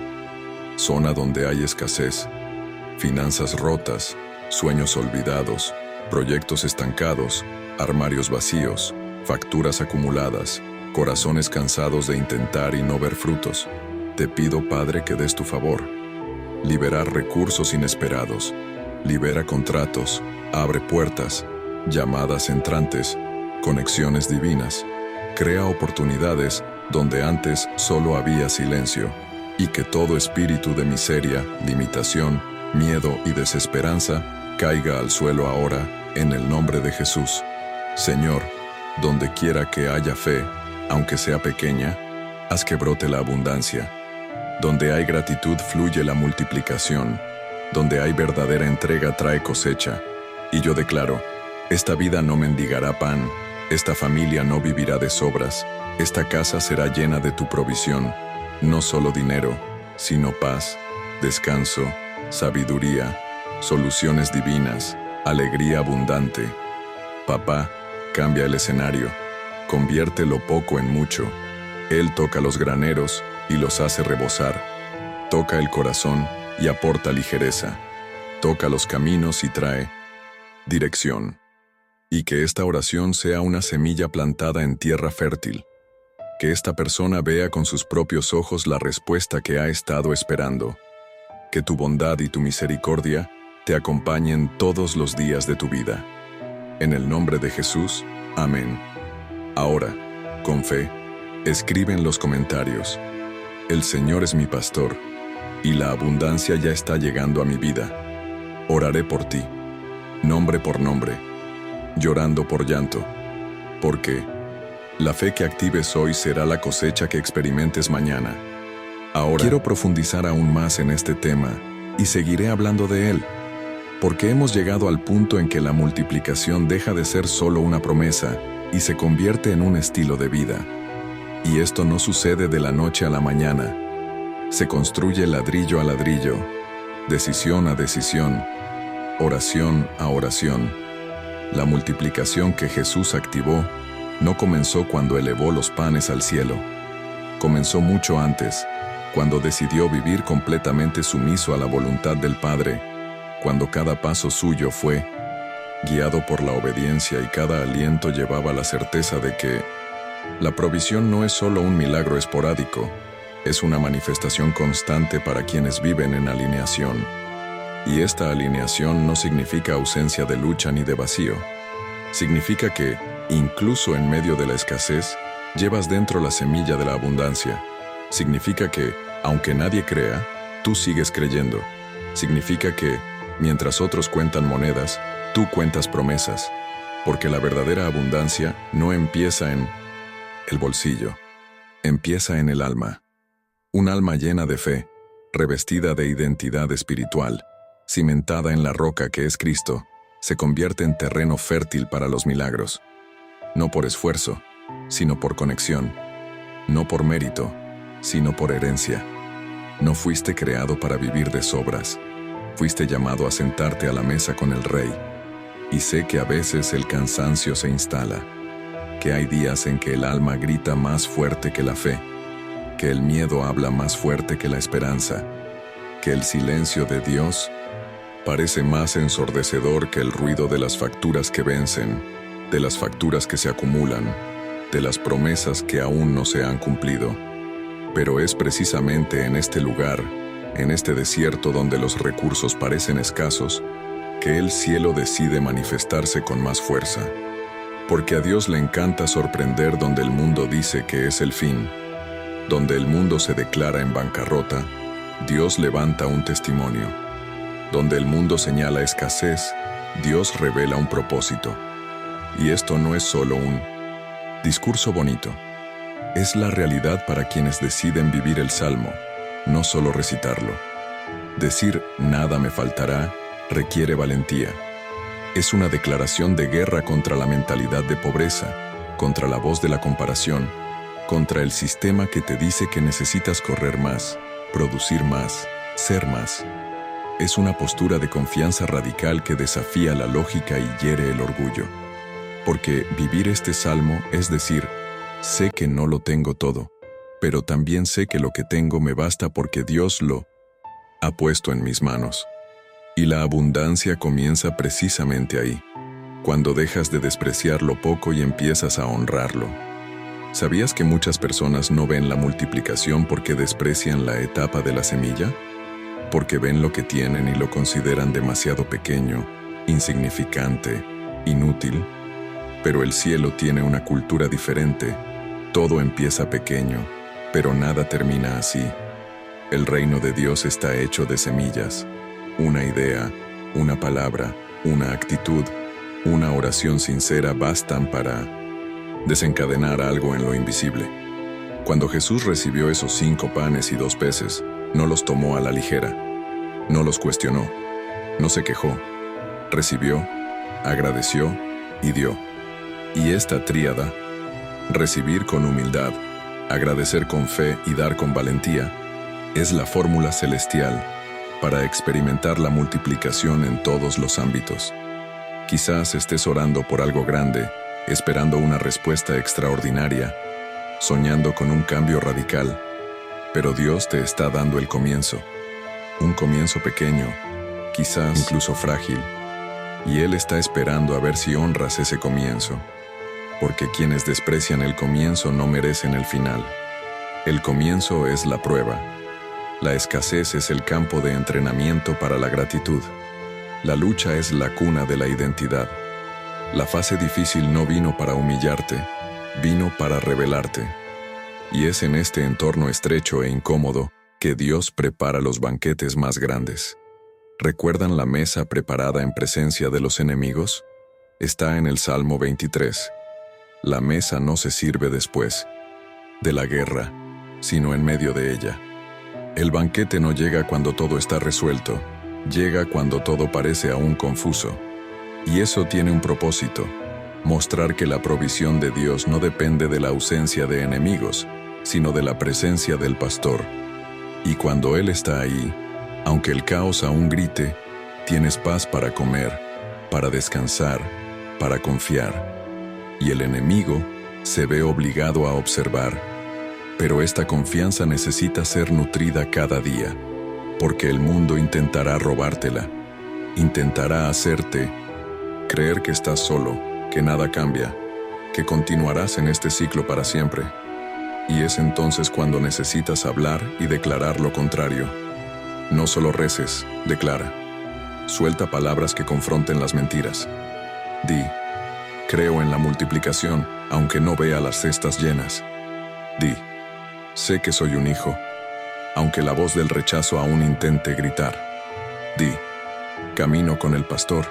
zona donde hay escasez, finanzas rotas, sueños olvidados, proyectos estancados, armarios vacíos, facturas acumuladas, corazones cansados de intentar y no ver frutos. Te pido, Padre, que des tu favor. Liberar recursos inesperados, libera contratos, abre puertas, llamadas entrantes, conexiones divinas. Crea oportunidades donde antes solo había silencio, y que todo espíritu de miseria, limitación, miedo y desesperanza caiga al suelo ahora, en el nombre de Jesús. Señor, donde quiera que haya fe, aunque sea pequeña, haz que brote la abundancia. Donde hay gratitud fluye la multiplicación. Donde hay verdadera entrega trae cosecha. Y yo declaro, esta vida no mendigará pan, esta familia no vivirá de sobras, esta casa será llena de tu provisión, no solo dinero, sino paz, descanso, sabiduría, soluciones divinas, alegría abundante. Papá, cambia el escenario, convierte lo poco en mucho. Él toca los graneros y los hace rebosar. Toca el corazón y aporta ligereza. Toca los caminos y trae dirección. Y que esta oración sea una semilla plantada en tierra fértil. Que esta persona vea con sus propios ojos la respuesta que ha estado esperando. Que tu bondad y tu misericordia te acompañen todos los días de tu vida. En el nombre de Jesús, amén. Ahora, con fe, escribe en los comentarios: el Señor es mi pastor, y la abundancia ya está llegando a mi vida. Oraré por ti, nombre por nombre, llorando por llanto, porque la fe que actives hoy será la cosecha que experimentes mañana. Ahora quiero profundizar aún más en este tema, y seguiré hablando de él, porque hemos llegado al punto en que la multiplicación deja de ser solo una promesa y se convierte en un estilo de vida. Y esto no sucede de la noche a la mañana. Se construye ladrillo a ladrillo, decisión a decisión, oración a oración. La multiplicación que Jesús activó no comenzó cuando elevó los panes al cielo. Comenzó mucho antes, cuando decidió vivir completamente sumiso a la voluntad del Padre, cuando cada paso suyo fue guiado por la obediencia y cada aliento llevaba la certeza de que la provisión no es solo un milagro esporádico, es una manifestación constante para quienes viven en alineación. Y esta alineación no significa ausencia de lucha ni de vacío. Significa que, incluso en medio de la escasez, llevas dentro la semilla de la abundancia. Significa que, aunque nadie crea, tú sigues creyendo. Significa que, mientras otros cuentan monedas, tú cuentas promesas. Porque la verdadera abundancia no empieza en el bolsillo, empieza en el alma. Un alma llena de fe, revestida de identidad espiritual, cimentada en la roca que es Cristo, se convierte en terreno fértil para los milagros. No por esfuerzo, sino por conexión. No por mérito, sino por herencia. No fuiste creado para vivir de sobras. Fuiste llamado a sentarte a la mesa con el Rey. Y sé que a veces el cansancio se instala, que hay días en que el alma grita más fuerte que la fe, que el miedo habla más fuerte que la esperanza, que el silencio de Dios parece más ensordecedor que el ruido de las facturas que vencen, de las facturas que se acumulan, de las promesas que aún no se han cumplido. Pero es precisamente en este lugar, en este desierto donde los recursos parecen escasos, que el cielo decide manifestarse con más fuerza. Porque a Dios le encanta sorprender donde el mundo dice que es el fin. Donde el mundo se declara en bancarrota, Dios levanta un testimonio. Donde el mundo señala escasez, Dios revela un propósito. Y esto no es solo un discurso bonito. Es la realidad para quienes deciden vivir el Salmo, no solo recitarlo. Decir "nada me faltará" requiere valentía. Es una declaración de guerra contra la mentalidad de pobreza, contra la voz de la comparación, contra el sistema que te dice que necesitas correr más, producir más, ser más. Es una postura de confianza radical que desafía la lógica y hiere el orgullo. Porque vivir este salmo es decir, sé que no lo tengo todo, pero también sé que lo que tengo me basta porque Dios lo ha puesto en mis manos. Y la abundancia comienza precisamente ahí, cuando dejas de despreciar lo poco y empiezas a honrarlo. ¿Sabías que muchas personas no ven la multiplicación porque desprecian la etapa de la semilla? Porque ven lo que tienen y lo consideran demasiado pequeño, insignificante, inútil. Pero el cielo tiene una cultura diferente. Todo empieza pequeño, pero nada termina así. El reino de Dios está hecho de semillas. Una idea, una palabra, una actitud, una oración sincera bastan para desencadenar algo en lo invisible. Cuando Jesús recibió esos 5 panes y 2 peces, no los tomó a la ligera. No los cuestionó. No se quejó. Recibió, agradeció y dio. Y esta tríada, recibir con humildad, agradecer con fe y dar con valentía, es la fórmula celestial para experimentar la multiplicación en todos los ámbitos. Quizás estés orando por algo grande, esperando una respuesta extraordinaria, soñando con un cambio radical, pero Dios te está dando el comienzo. Un comienzo pequeño, quizás incluso frágil, y Él está esperando a ver si honras ese comienzo, porque quienes desprecian el comienzo no merecen el final. El comienzo es la prueba. La escasez es el campo de entrenamiento para la gratitud. La lucha es la cuna de la identidad. La fase difícil no vino para humillarte, vino para revelarte. Y es en este entorno estrecho e incómodo que Dios prepara los banquetes más grandes. ¿Recuerdan la mesa preparada en presencia de los enemigos? Está en el Salmo 23. La mesa no se sirve después de la guerra, sino en medio de ella. El banquete no llega cuando todo está resuelto, llega cuando todo parece aún confuso. Y eso tiene un propósito: mostrar que la provisión de Dios no depende de la ausencia de enemigos, sino de la presencia del pastor. Y cuando Él está ahí, aunque el caos aún grite, tienes paz para comer, para descansar, para confiar. Y el enemigo se ve obligado a observar. Pero esta confianza necesita ser nutrida cada día, porque el mundo intentará robártela, intentará hacerte creer que estás solo, que nada cambia, que continuarás en este ciclo para siempre. Y es entonces cuando necesitas hablar y declarar lo contrario. No solo reces, declara. Suelta palabras que confronten las mentiras. Di: creo en la multiplicación, aunque no vea las cestas llenas. Di: sé que soy un hijo, aunque la voz del rechazo aún intente gritar. Di: camino con el pastor,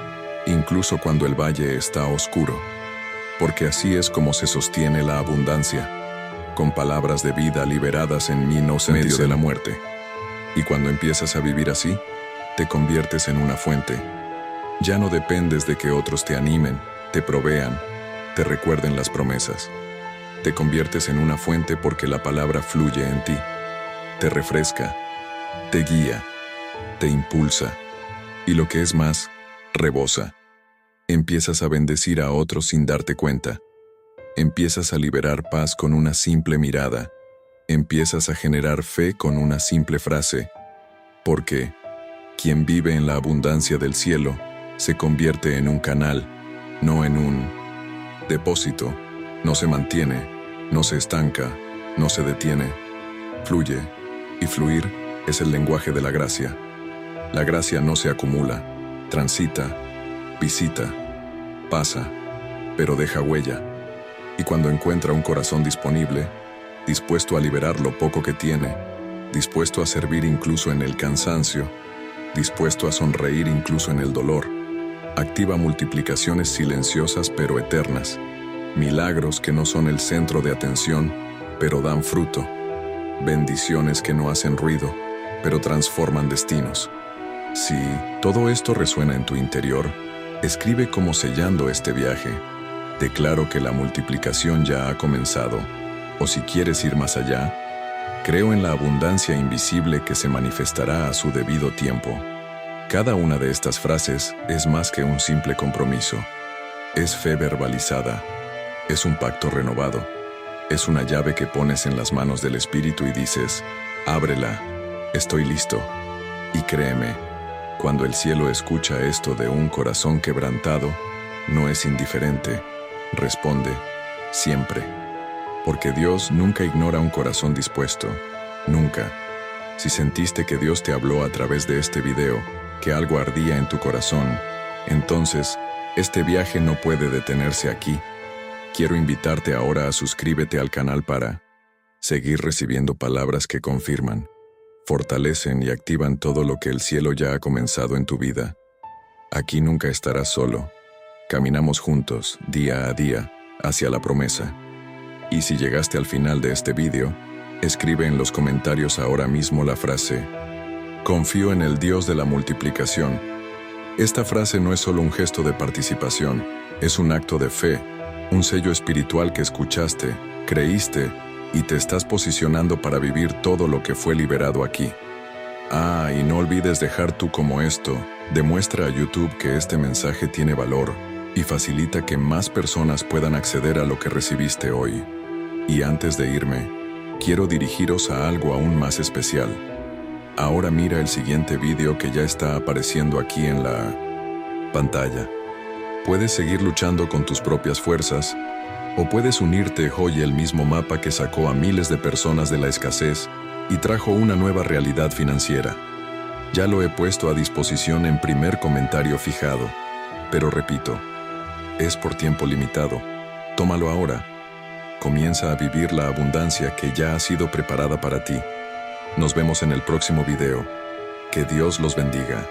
incluso cuando el valle está oscuro. Porque así es como se sostiene la abundancia, con palabras de vida liberadas en mí no se medio de la muerte. Y cuando empiezas a vivir así, te conviertes en una fuente. Ya no dependes de que otros te animen, te provean, te recuerden las promesas. Te conviertes en una fuente porque la palabra fluye en ti. Te refresca, te guía, te impulsa. Y lo que es más, rebosa. Empiezas a bendecir a otros sin darte cuenta. Empiezas a liberar paz con una simple mirada. Empiezas a generar fe con una simple frase. Porque quien vive en la abundancia del cielo se convierte en un canal, no en un depósito. No se mantiene, no se estanca, no se detiene. Fluye, y fluir es el lenguaje de la gracia. La gracia no se acumula, transita, visita, pasa, pero deja huella. Y cuando encuentra un corazón disponible, dispuesto a liberar lo poco que tiene, dispuesto a servir incluso en el cansancio, dispuesto a sonreír incluso en el dolor, activa multiplicaciones silenciosas pero eternas, milagros que no son el centro de atención, pero dan fruto, bendiciones que no hacen ruido, pero transforman destinos. Si todo esto resuena en tu interior, escribe como sellando este viaje. Declaro que la multiplicación ya ha comenzado. O si quieres ir más allá, creo en la abundancia invisible que se manifestará a su debido tiempo. Cada una de estas frases es más que un simple compromiso. Es fe verbalizada. Es un pacto renovado. Es una llave que pones en las manos del Espíritu y dices: ábrela, estoy listo. Y créeme, cuando el cielo escucha esto de un corazón quebrantado, no es indiferente, responde, siempre. Porque Dios nunca ignora un corazón dispuesto, nunca. Si sentiste que Dios te habló a través de este video, que algo ardía en tu corazón, entonces, este viaje no puede detenerse aquí, Quiero invitarte ahora a suscríbete al canal para seguir recibiendo palabras que confirman, fortalecen y activan todo lo que el cielo ya ha comenzado en tu vida. Aquí nunca estarás solo. Caminamos juntos, día a día, hacia la promesa. Y si llegaste al final de este vídeo, escribe en los comentarios ahora mismo la frase: confío en el Dios de la multiplicación. Esta frase no es solo un gesto de participación, es un acto de fe, un sello espiritual que escuchaste, creíste y te estás posicionando para vivir todo lo que fue liberado aquí. Y no olvides dejar tú como esto, demuestra a YouTube que este mensaje tiene valor y facilita que más personas puedan acceder a lo que recibiste hoy. Y antes de irme, quiero dirigiros a algo aún más especial. Ahora mira el siguiente vídeo que ya está apareciendo aquí en la pantalla. Puedes seguir luchando con tus propias fuerzas, o puedes unirte hoy al mismo mapa que sacó a miles de personas de la escasez y trajo una nueva realidad financiera. Ya lo he puesto a disposición en primer comentario fijado, pero repito, es por tiempo limitado. Tómalo ahora. Comienza a vivir la abundancia que ya ha sido preparada para ti. Nos vemos en el próximo video. Que Dios los bendiga.